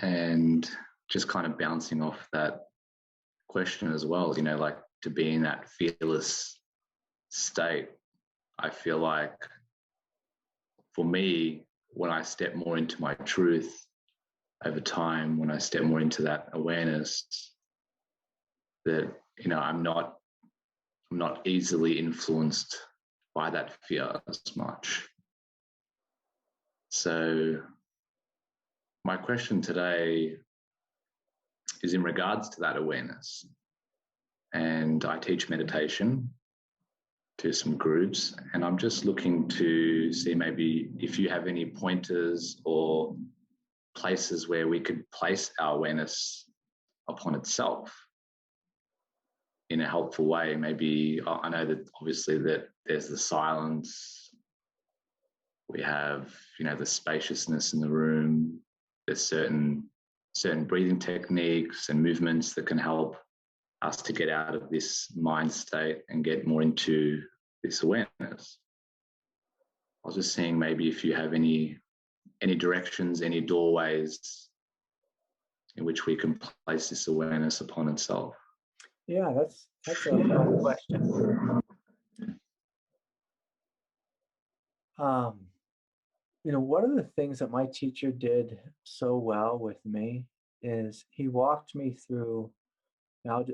Speaker 3: And just kind of bouncing off that question as well, like to be in that fearless state. I feel like for me, when I step more into my truth over time, when I step more into that awareness, that, I'm not easily influenced by that fear as much. So my question today is in regards to that awareness. And I teach meditation to some groups, and I'm just looking to see maybe if you have any pointers or places where we could place our awareness upon itself in a helpful way. Maybe I know that obviously that there's the silence, we have, the spaciousness in the room. There's certain breathing techniques and movements that can help us to get out of this mind state and get more into this awareness. I was just seeing maybe if you have any directions, any doorways in which we can place this awareness upon itself.
Speaker 1: Yeah, that's a fun question. One of the things that my teacher did so well with me is he walked me through,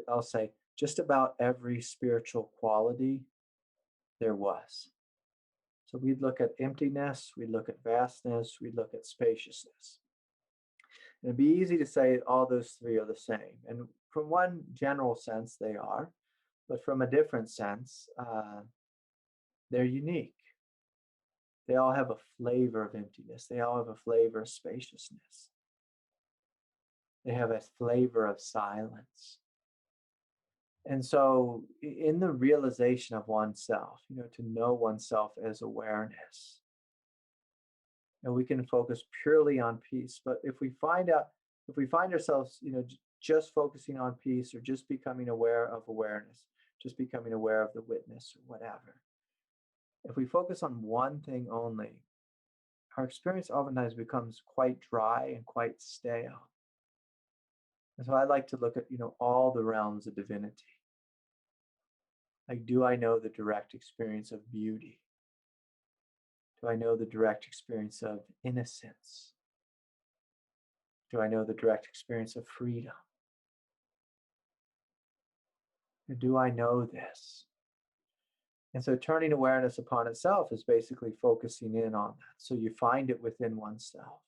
Speaker 1: I'll say, just about every spiritual quality there was. So we'd look at emptiness, we'd look at vastness, we'd look at spaciousness. And it'd be easy to say all those three are the same. And from one general sense, they are. But from a different sense, they're unique. They all have a flavor of emptiness. They all have a flavor of spaciousness. They have a flavor of silence. And so in the realization of oneself, to know oneself as awareness, and we can focus purely on peace. But if we find ourselves, just focusing on peace or just becoming aware of awareness, just becoming aware of the witness or whatever, if we focus on one thing only, our experience oftentimes becomes quite dry and quite stale. And so I like to look at, all the realms of divinity. Like, do I know the direct experience of beauty? Do I know the direct experience of innocence? Do I know the direct experience of freedom? Or do I know this? And so turning awareness upon itself is basically focusing in on that. So you find it within oneself.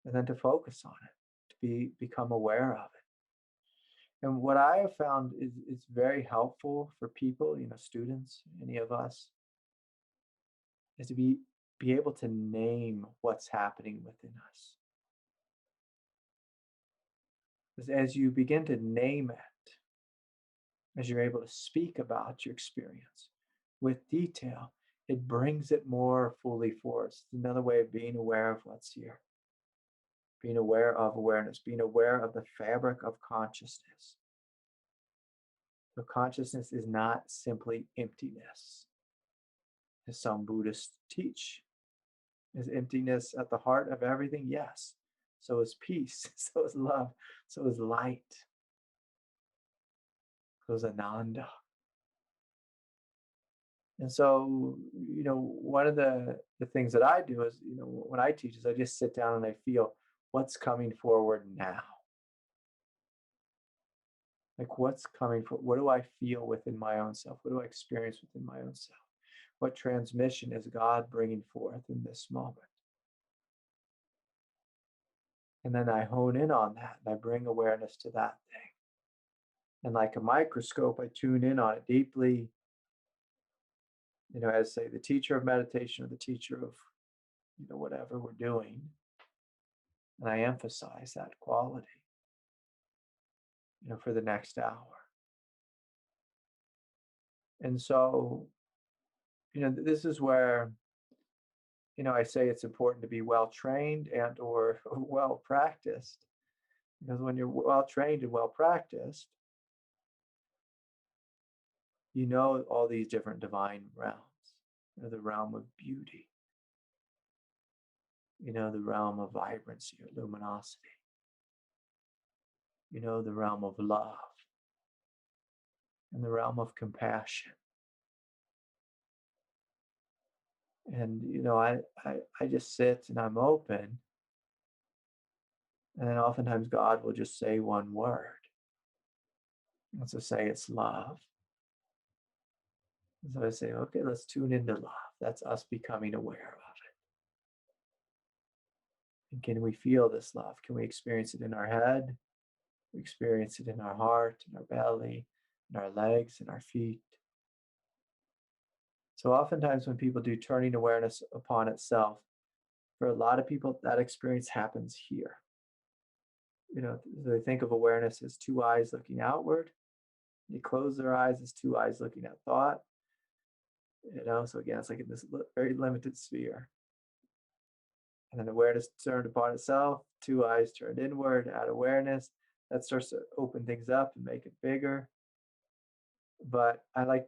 Speaker 1: And then to focus on it, to become aware of it. And what I have found is very helpful for people, students, any of us, is to be able to name what's happening within us. Because as you begin to name it, as you're able to speak about your experience with detail, it brings it more fully forth. It's another way of being aware of what's here, being aware of awareness, being aware of the fabric of consciousness. So consciousness is not simply emptiness, as some Buddhists teach. Is emptiness at the heart of everything? Yes. So is peace, so is love, so is light, so is Ananda. And so, one of the things that I do is, when I teach is I just sit down and I feel what's coming forward now. Like what's coming forward? What do I feel within my own self? What do I experience within my own self? What transmission is God bringing forth in this moment? And then I hone in on that and I bring awareness to that thing. And like a microscope, I tune in on it deeply. As say the teacher of meditation or the teacher of, whatever we're doing. And I emphasize that quality, for the next hour. And so, this is where, I say it's important to be well trained and or well practiced. Because when you're well trained and well practiced, all these different divine realms. The realm of beauty, the realm of vibrancy or luminosity, the realm of love, and the realm of compassion. And, I just sit and I'm open. And then oftentimes God will just say one word. And so say it's love. And so I say, okay, let's tune into love. That's us becoming aware of it. And can we feel this love? Can we experience it in our head? We experience it in our heart, in our belly, in our legs, in our feet. So oftentimes when people do turning awareness upon itself, for a lot of people, that experience happens here. They think of awareness as two eyes looking outward. They close their eyes as two eyes looking at thought. So again, it's like in this very limited sphere. And then awareness turned upon itself, two eyes turned inward, add awareness. That starts to open things up and make it bigger. But I like,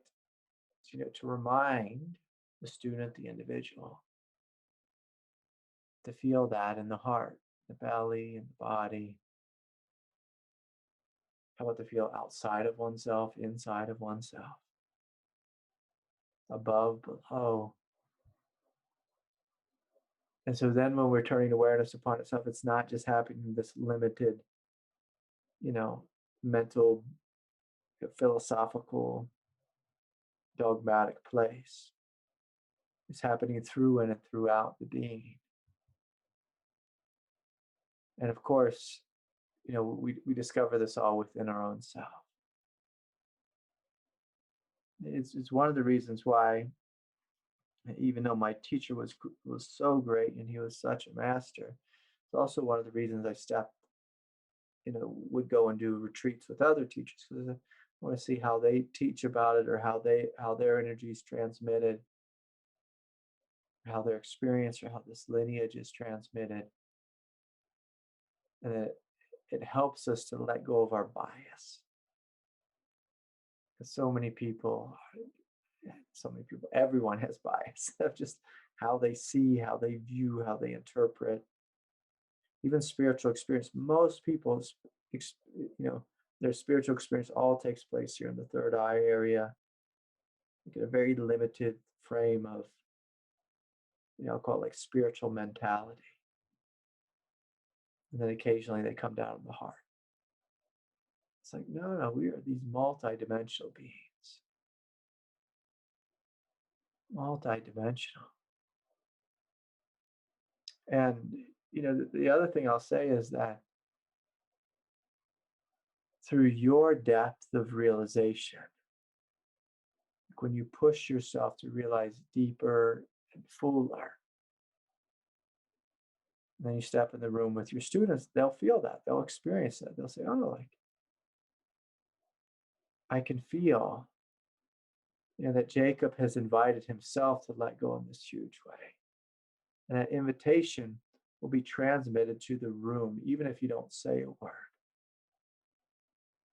Speaker 1: to remind the student, the individual, to feel that in the heart, the belly, and the body. How about to feel outside of oneself, inside of oneself, above, below. And so then when we're turning awareness upon itself, it's not just happening in this limited, mental, philosophical, dogmatic place. It's happening through and throughout the being. And of course, we discover this all within our own self. It's one of the reasons why, even though my teacher was so great and he was such a master, it's also one of the reasons I would go and do retreats with other teachers, because I want to see how they teach about it, or how their energy is transmitted, how their experience or how this lineage is transmitted. And it helps us to let go of our bias. Because so many people, everyone has bias of just how they see, how they view, how they interpret. Even spiritual experience, most people's, their spiritual experience all takes place here in the third eye area. You get a very limited frame of, I'll call it like spiritual mentality. And then occasionally they come down to the heart. It's like, no, we are these multidimensional beings. Multidimensional. And, the other thing I'll say is that through your depth of realization, when you push yourself to realize deeper and fuller, and then you step in the room with your students, they'll feel that, they'll experience that. They'll say, oh, I can feel, that Jacob has invited himself to let go in this huge way. And that invitation will be transmitted to the room, even if you don't say a word.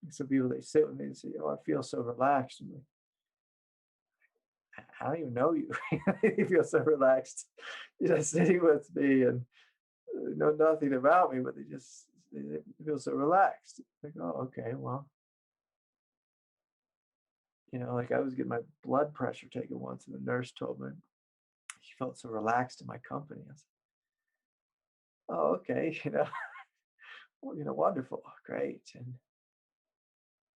Speaker 1: And some people, they sit with me and say, oh, I feel so relaxed. I'm like, I don't even know you. You feel so relaxed. You're just sitting with me and know nothing about me, but they feel so relaxed. Like, oh, okay, well. Like I was getting my blood pressure taken once, and the nurse told me she felt so relaxed in my company. I said, oh, okay, well, wonderful, great. And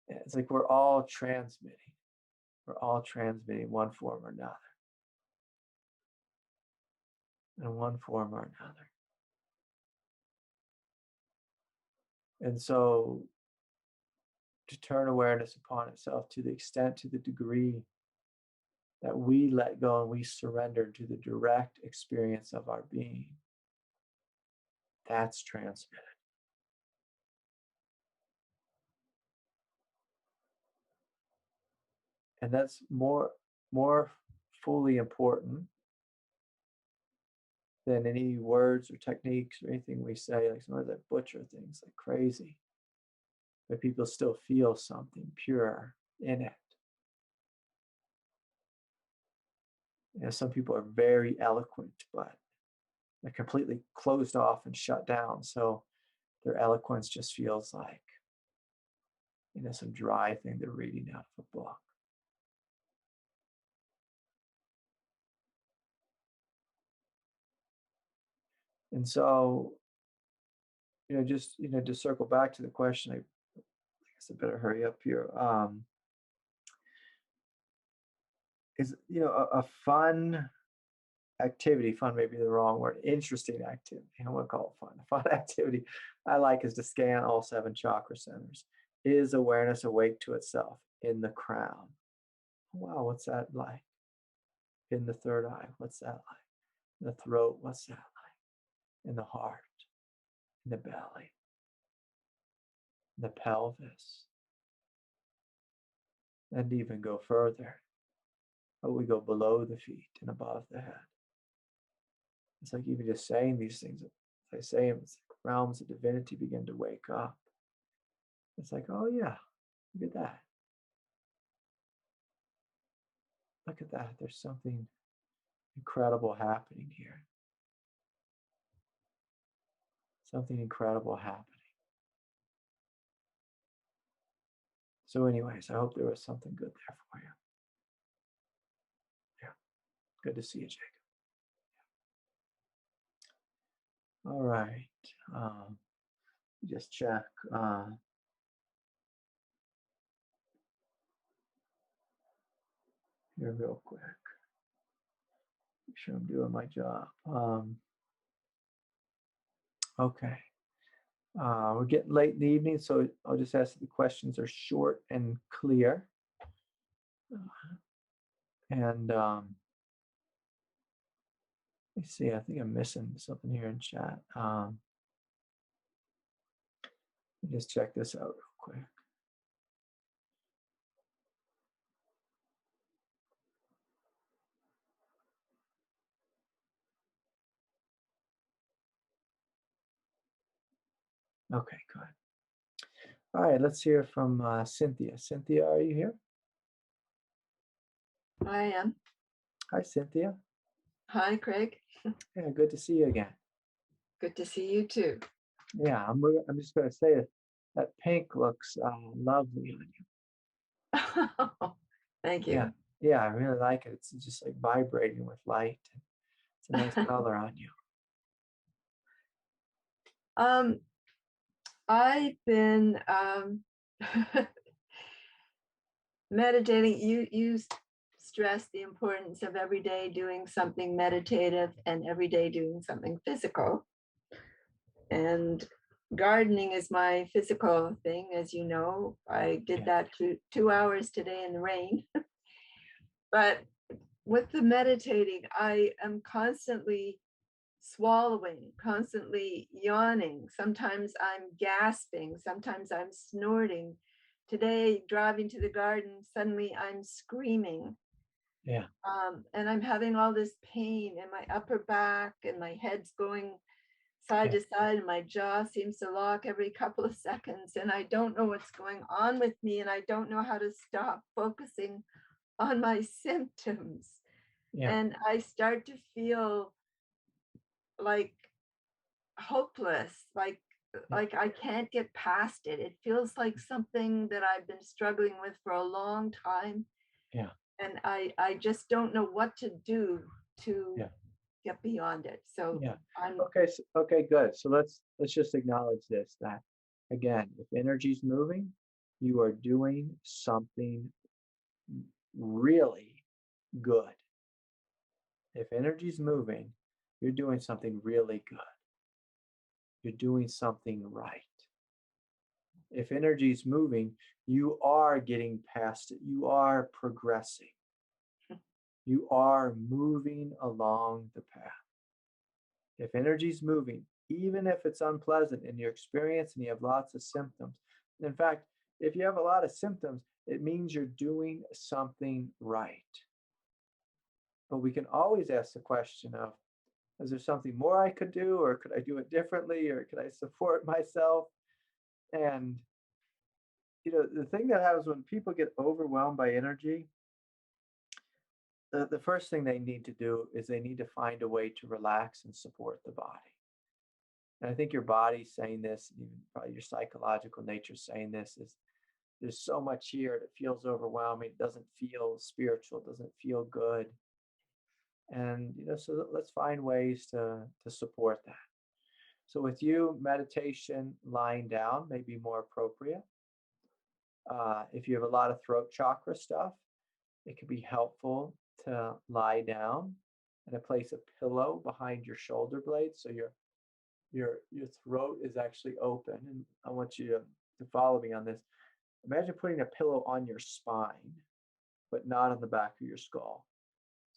Speaker 1: it's like we're all transmitting. We're all transmitting one form or another. In one form or another. And so to turn awareness upon itself to the degree that we let go and we surrender to the direct experience of our being, that's transmitted. And that's more fully important than any words or techniques or anything we say. Like sometimes I butcher things like crazy, but people still feel something pure in it. Some people are very eloquent, but they're completely closed off and shut down. So their eloquence just feels like, some dry thing they're reading out of a book. And so, just, to circle back to the question, I guess I better hurry up here. Is, a fun activity, fun may be the wrong word, interesting activity, I won't call it fun. A fun activity I like is to scan all 7 chakra centers. Is awareness awake to itself in the crown? Wow, what's that like? In the third eye, what's that like? In the throat, what's that like? In the heart, in the belly, in the pelvis, and even go further. But we go below the feet and above the head. It's like even just saying these things, as I say them, it's like realms of divinity begin to wake up. It's like, oh yeah, look at that. Look at that. There's something incredible happening here. Something incredible happening. So anyways, I hope there was something good there for you. Yeah. Good to see you, Jacob. Yeah. All right. Just check. Here real quick. Make sure I'm doing my job. Okay. We're getting late in the evening, so I'll just ask that the questions are short and clear. And let me see, I think I'm missing something here in chat. Let me just check this out real quick. Okay, good. All right, let's hear from Cynthia. Cynthia, are you here?
Speaker 4: I am.
Speaker 1: Hi, Cynthia.
Speaker 4: Hi, Craig.
Speaker 1: Yeah, good to see you again.
Speaker 4: Good to see you too.
Speaker 1: Yeah, I'm just going to say that pink looks lovely on
Speaker 4: you. Thank you.
Speaker 1: Yeah, I really like it. It's just like vibrating with light. It's a nice color on you.
Speaker 4: I've been meditating. You stress the importance of every day doing something meditative and every day doing something physical. And gardening is my physical thing, as you know. I did that 2 hours today in the rain. But with the meditating, I am constantly swallowing, constantly yawning. Sometimes I'm gasping, sometimes I'm snorting today, driving to the garden, suddenly I'm screaming.
Speaker 1: Yeah.
Speaker 4: And I'm having all this pain in my upper back, and my head's going side to side, and my jaw seems to lock every couple of seconds. And I don't know what's going on with me, and I don't know how to stop focusing on my symptoms.
Speaker 1: Yeah.
Speaker 4: And I start to feel like hopeless, like I can't get past it. It feels like something that I've been struggling with for a long time.
Speaker 1: Yeah.
Speaker 4: And I just don't know what to do to get beyond it. So
Speaker 1: Yeah.
Speaker 4: I'm
Speaker 1: Okay, good. So let's just acknowledge this, that again, if energy's moving, you are doing something really good. If energy's moving, you're doing something really good. You're doing something right. If energy's moving, you are getting past it. You are progressing. You are moving along the path. If energy's moving, even if it's unpleasant in your experience and you have lots of symptoms, in fact, if you have a lot of symptoms, it means you're doing something right. But we can always ask the question of, is there something more I could do, or could I do it differently, or could I support myself? And the thing that happens when people get overwhelmed by energy, the first thing they need to do is they need to find a way to relax and support the body. And I think your body's saying this, even probably your psychological nature saying this, is there's so much here that feels overwhelming. It doesn't feel spiritual, it doesn't feel good. And so let's find ways to support that. So with you, meditation lying down may be more appropriate. If you have a lot of throat chakra stuff, it could be helpful to lie down and place a pillow behind your shoulder blades, so your throat is actually open. And I want you to follow me on this. Imagine putting a pillow on your spine, but not on the back of your skull.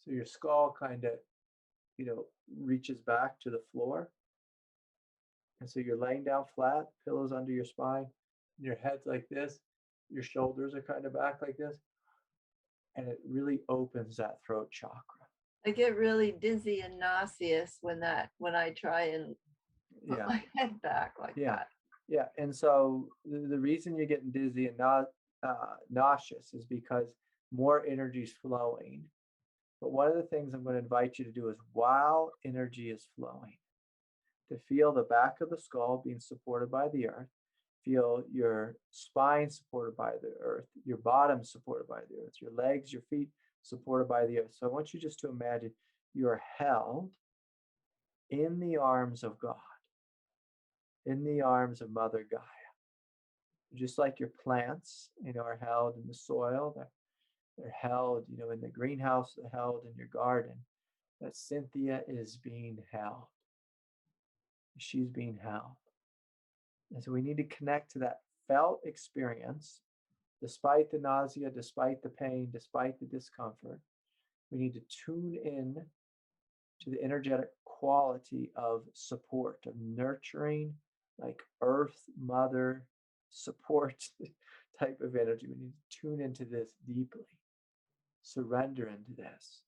Speaker 1: So your skull kind of, reaches back to the floor. And so you're laying down flat, pillows under your spine, and your head's like this. Your shoulders are kind of back like this. And it really opens that throat chakra.
Speaker 4: I get really dizzy and nauseous when I try and put my head back like that.
Speaker 1: Yeah. And so the reason you're getting dizzy and nauseous is because more energy is flowing. But one of the things I'm going to invite you to do is, while energy is flowing, to feel the back of the skull being supported by the earth, feel your spine supported by the earth, your bottom supported by the earth, your legs, your feet supported by the earth. So I want you just to imagine you're held in the arms of God, in the arms of Mother Gaia. Just like your plants, are held in the soil, they're held, in the greenhouse, they're held in your garden. That Cynthia is being held. She's being held. And so we need to connect to that felt experience, despite the nausea, despite the pain, despite the discomfort. We need to tune in to the energetic quality of support, of nurturing, like Earth Mother support type of energy. We need to tune into this deeply, surrender into this.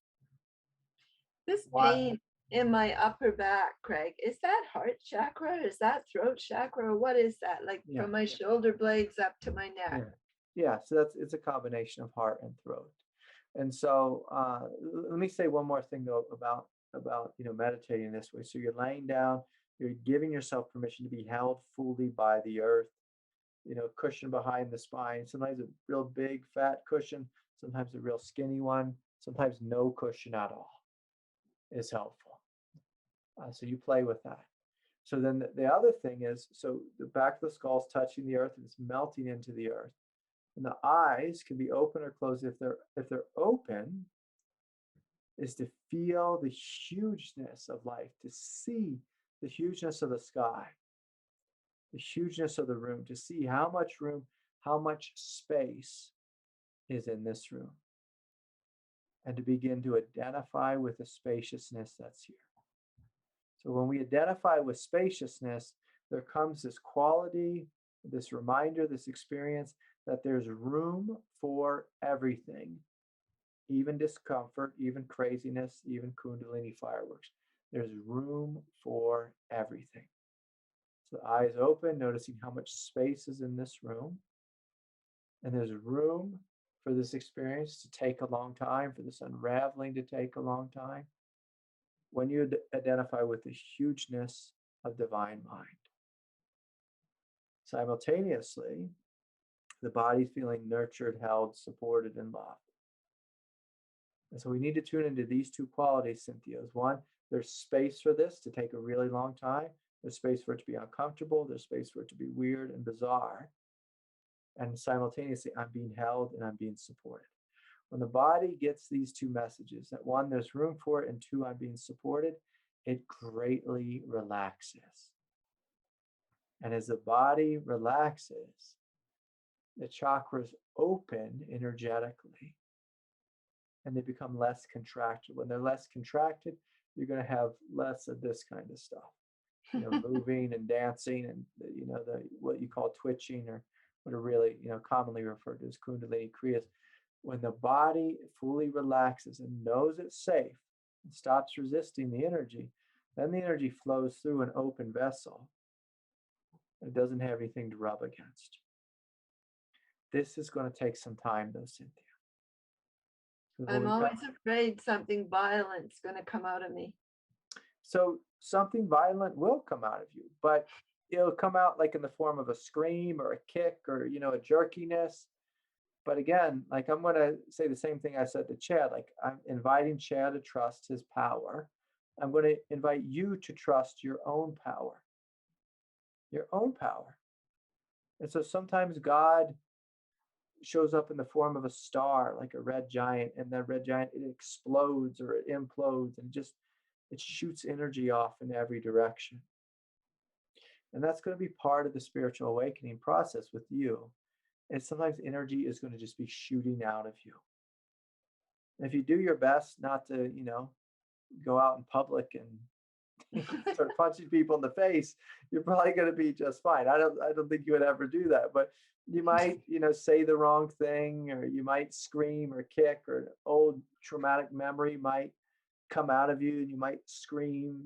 Speaker 4: This pain in my upper back, Craig, is that heart chakra? Is that throat chakra? Or what is that? Like from my shoulder blades up to my neck?
Speaker 1: Yeah. So it's a combination of heart and throat. And so let me say one more thing though about meditating this way. So you're laying down, you're giving yourself permission to be held fully by the earth. Cushion behind the spine. Sometimes a real big fat cushion, sometimes a real skinny one, sometimes no cushion at all is helpful. So you play with that. So then the other thing is, so the back of the skull is touching the earth and it's melting into the earth. And the eyes can be open or closed. If they're open, is to feel the hugeness of life, to see the hugeness of the sky, the hugeness of the room, to see how much room, how much space is in this room, and to begin to identify with the spaciousness that's here. So when we identify with spaciousness, there comes this quality, this reminder, this experience that there's room for everything, even discomfort, even craziness, even kundalini fireworks. There's room for everything. So eyes open, noticing how much space is in this room. And there's room for this experience to take a long time, for this unraveling to take a long time. When you identify with the hugeness of divine mind. Simultaneously, the body's feeling nurtured, held, supported, and loved. And so we need to tune into these two qualities, Cynthia. One, there's space for this to take a really long time. There's space for it to be uncomfortable. There's space for it to be weird and bizarre. And simultaneously, I'm being held and I'm being supported. When the body gets these two messages, that one, there's room for it, and two, I'm being supported, it greatly relaxes. And as the body relaxes, the chakras open energetically and they become less contracted. When they're less contracted, you're going to have less of this kind of stuff, moving and dancing and, what you call twitching, or what are really, commonly referred to as kundalini kriyas. When the body fully relaxes and knows it's safe and stops resisting the energy, then the energy flows through an open vessel. It doesn't have anything to rub against. This is going to take some time, though, Cynthia.
Speaker 4: I'm always afraid something violent's going to come out of me.
Speaker 1: So something violent will come out of you, but it'll come out like in the form of a scream or a kick or, a jerkiness. But again, like I'm going to say the same thing I said to Chad, like I'm inviting Chad to trust his power. I'm going to invite you to trust your own power. Your own power. And so sometimes God shows up in the form of a star, like a red giant, and that red giant, it explodes or it implodes and it shoots energy off in every direction. And that's going to be part of the spiritual awakening process with you. And sometimes energy is going to just be shooting out of you. And if you do your best not to, go out in public and start punching people in the face, you're probably going to be just fine. I don't think you would ever do that, but you might, say the wrong thing, or you might scream or kick, or an old traumatic memory might come out of you and you might scream,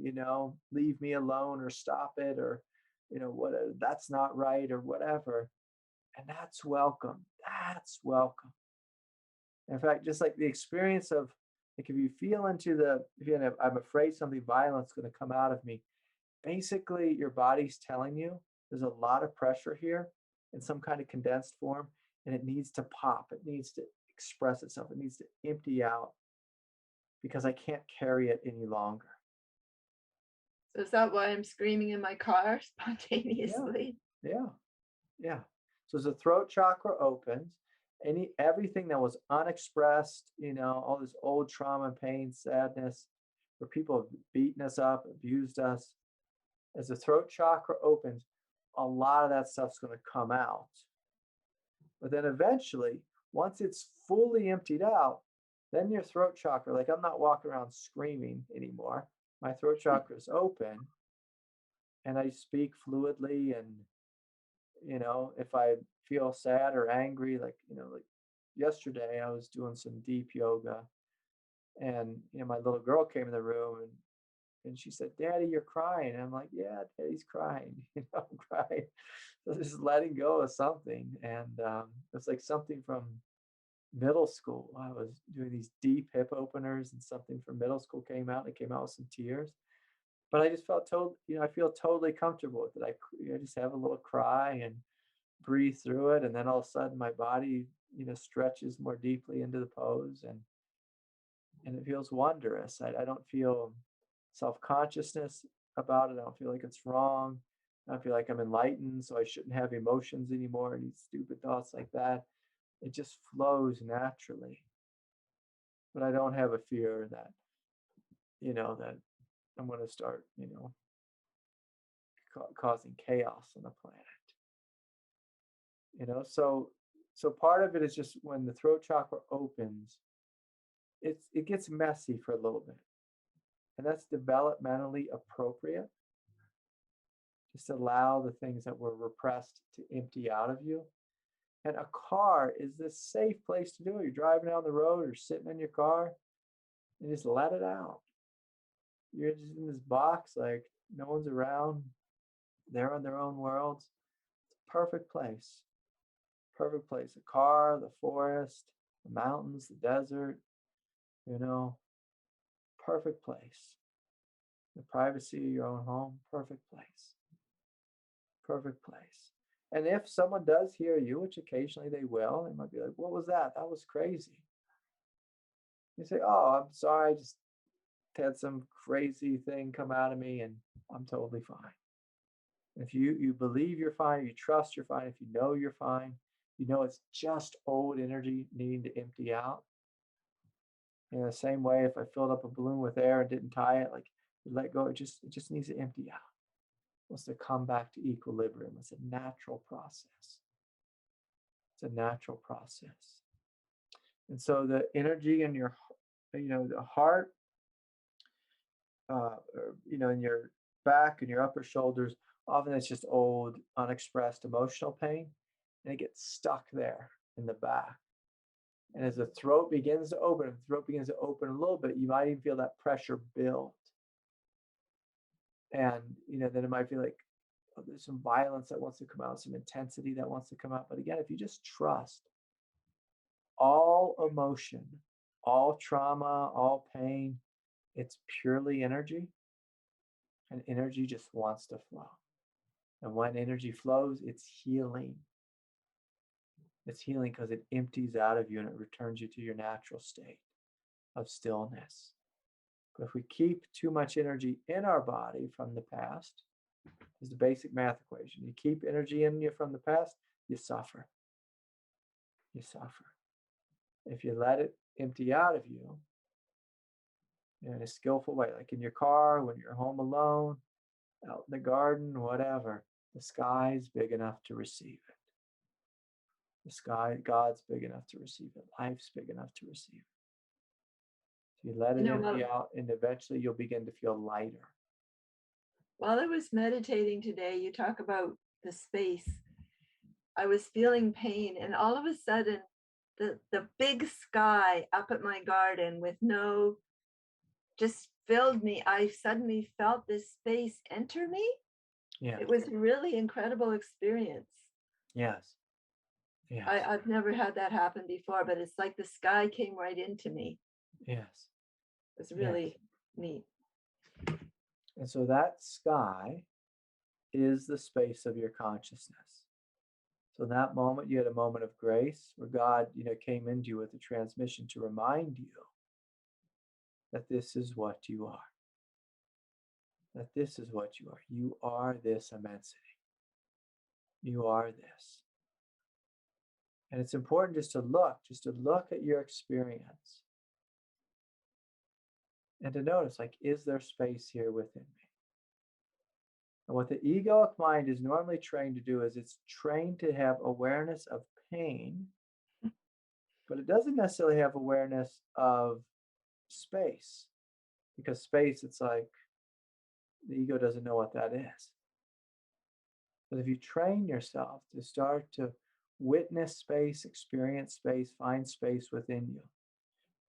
Speaker 1: leave me alone, or stop it, or, that's not right, or whatever. And that's welcome. That's welcome. In fact, just like the experience of, like if you feel I'm afraid something violent's going to come out of me, basically your body's telling you there's a lot of pressure here in some kind of condensed form, and it needs to pop. It needs to express itself. It needs to empty out because I can't carry it any longer.
Speaker 4: So is that why I'm screaming in my car spontaneously?
Speaker 1: Yeah. So as the throat chakra opens, everything that was unexpressed, all this old trauma, pain, sadness, where people have beaten us up, abused us, as the throat chakra opens, a lot of that stuff's going to come out. But then eventually, once it's fully emptied out, then your throat chakra, like I'm not walking around screaming anymore. My throat chakra is open and I speak fluidly. And, if I feel sad or angry, like yesterday I was doing some deep yoga and, my little girl came in the room and she said, "Daddy, you're crying." And I'm like, "Yeah, Daddy's crying." I'm crying. So just letting go of something. And it's like something from middle school. I was doing these deep hip openers and something from middle school came out. It came out with some tears. But I just felt I feel totally comfortable with it. I just have a little cry and breathe through it. And then all of a sudden my body, stretches more deeply into the pose and it feels wondrous. I don't feel self-consciousness about it. I don't feel like it's wrong. I don't feel like I'm enlightened, so I shouldn't have emotions anymore, any stupid thoughts like that. It just flows naturally. But I don't have a fear that, that I'm going to start, causing chaos on the planet. So part of it is just when the throat chakra opens, it gets messy for a little bit. And that's developmentally appropriate. Just allow the things that were repressed to empty out of you. And a car is this safe place to do it. You're driving down the road or sitting in your car and just let it out. You're just in this box, like no one's around. They're in their own worlds. It's a perfect place. Perfect place. The car, the forest, the mountains, the desert, perfect place. The privacy of your own home, perfect place. Perfect place. And if someone does hear you, which occasionally they will, they might be like, what was that? That was crazy. You say, oh, I'm sorry, I just had some crazy thing come out of me and I'm totally fine. If you believe you're fine, you trust you're fine, if you know you're fine, you know it's just old energy needing to empty out. In the same way, if I filled up a balloon with air and didn't tie it, like you let go, it just needs to empty out. It wants to come back to equilibrium. It's a natural process. It's a natural process. And so the energy in your, the heart, in your back and your upper shoulders, often it's just old, unexpressed emotional pain, and it gets stuck there in the back. And as the throat begins to open, a little bit, you might even feel that pressure build. And, then it might feel like there's some violence that wants to come out, some intensity that wants to come out. But again, if you just trust, all emotion, all trauma, all pain, it's purely energy. And energy just wants to flow. And when energy flows, it's healing. It's healing because it empties out of you and it returns you to your natural state of stillness. But if we keep too much energy in our body from the past, is the basic math equation. You keep energy in you from the past, you suffer. You suffer. If you let it empty out of you, in a skillful way, like in your car, when you're home alone, out in the garden, whatever, the sky's big enough to receive it. The sky, God's big enough to receive it. Life's big enough to receive it. So you let it empty out, and eventually you'll begin to feel lighter.
Speaker 4: While I was meditating today, you talk about the space. I was feeling pain, and all of a sudden, the big sky up at my garden with just filled me. I suddenly felt this space enter me. Yeah. It was a really incredible experience.
Speaker 1: Yes. Yes.
Speaker 4: I've never had that happen before, but it's like the sky came right into me.
Speaker 1: Yes.
Speaker 4: It was really neat.
Speaker 1: And so that sky is the space of your consciousness. So in that moment, you had a moment of grace where God, came into you with a transmission to remind you that this is what you are. That this is what you are. You are this immensity. You are this. And it's important just to look at your experience and to notice, is there space here within me? And what the egoic mind is normally trained to do is it's trained to have awareness of pain, but it doesn't necessarily have awareness of space, because space, it's like the ego doesn't know what that is. But if you train yourself to start to witness space, experience space, find space within you.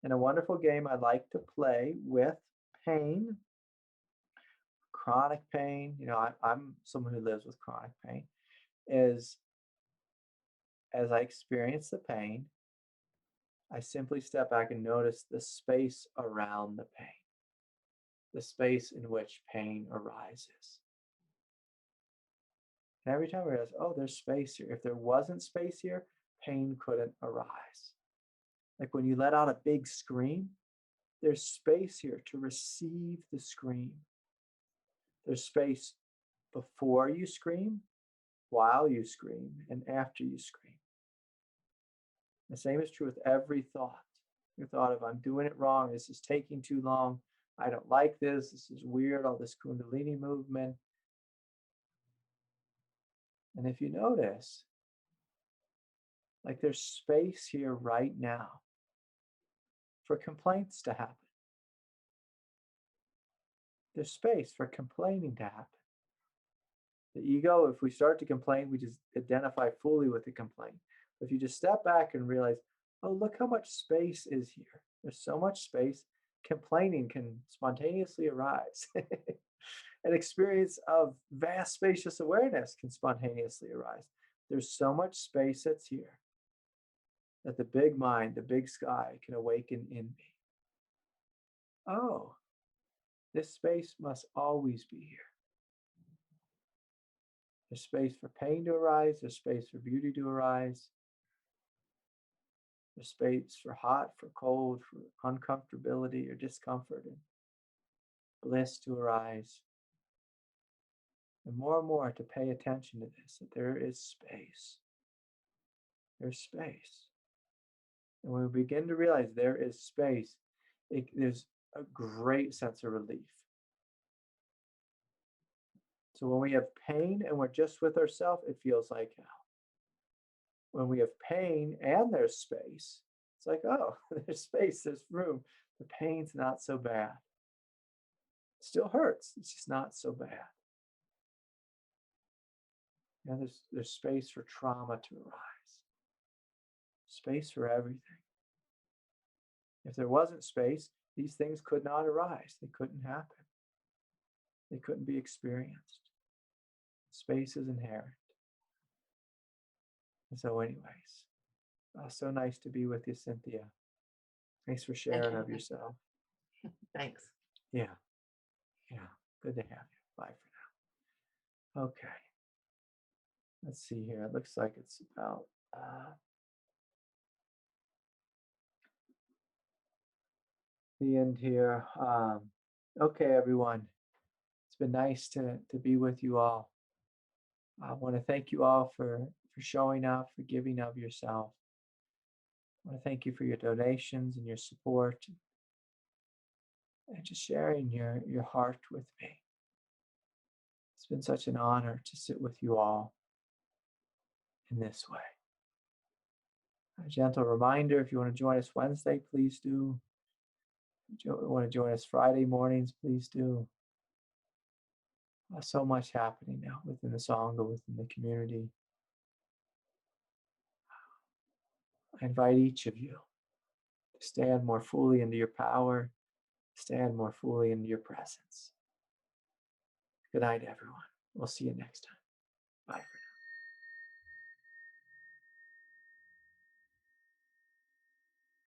Speaker 1: And a wonderful game I like to play with pain, chronic pain, I'm someone who lives with chronic pain, is as I experience the pain, I simply step back and notice the space around the pain, the space in which pain arises. And every time I realize, oh, there's space here. If there wasn't space here, pain couldn't arise. Like when you let out a big scream, there's space here to receive the scream. There's space before you scream, while you scream, and after you scream. The same is true with every thought. Your thought of, I'm doing it wrong, this is taking too long, I don't like this is weird, all this kundalini movement. And if you notice, there's space here right now for complaints to happen. There's space for complaining to happen. The ego, if we start to complain, we just identify fully with the complaint. If you just step back and realize, oh, look how much space is here. There's so much space. Complaining can spontaneously arise. An experience of vast spacious awareness can spontaneously arise. There's so much space that's here that the big mind, the big sky can awaken in me. Oh, this space must always be here. There's space for pain to arise. There's space for beauty to arise. There's space for hot, for cold, for uncomfortability or discomfort, and bliss to arise. And more to pay attention to this, that there is space. There's space. And when we begin to realize there is space, there's a great sense of relief. So when we have pain and we're just with ourselves, it feels like hell. When we have pain and there's space, it's like, oh, there's space, there's room. The pain's not so bad. It still hurts, it's just not so bad. Yeah, there's space for trauma to arise. Space for everything. If there wasn't space, these things could not arise. They couldn't happen. They couldn't be experienced. Space is inherent. And so anyways, so nice to be with you, Cynthia. Thanks for sharing of yourself.
Speaker 4: Thanks.
Speaker 1: Yeah. Good to have you. Bye for now. Okay. Let's see here. It looks like it's about the end here. Okay, everyone. It's been nice to be with you all. I want to thank you all for showing up, for giving of yourself. I want to thank you for your donations and your support and just sharing your heart with me. It's been such an honor to sit with you all in this way. A gentle reminder, if you want to join us Wednesday, please do. If you want to join us Friday mornings, please do. So much happening now within the Sangha, within the community. I invite each of you to stand more fully into your power, stand more fully into your presence. Good night, everyone. We'll see you next time. Bye for now.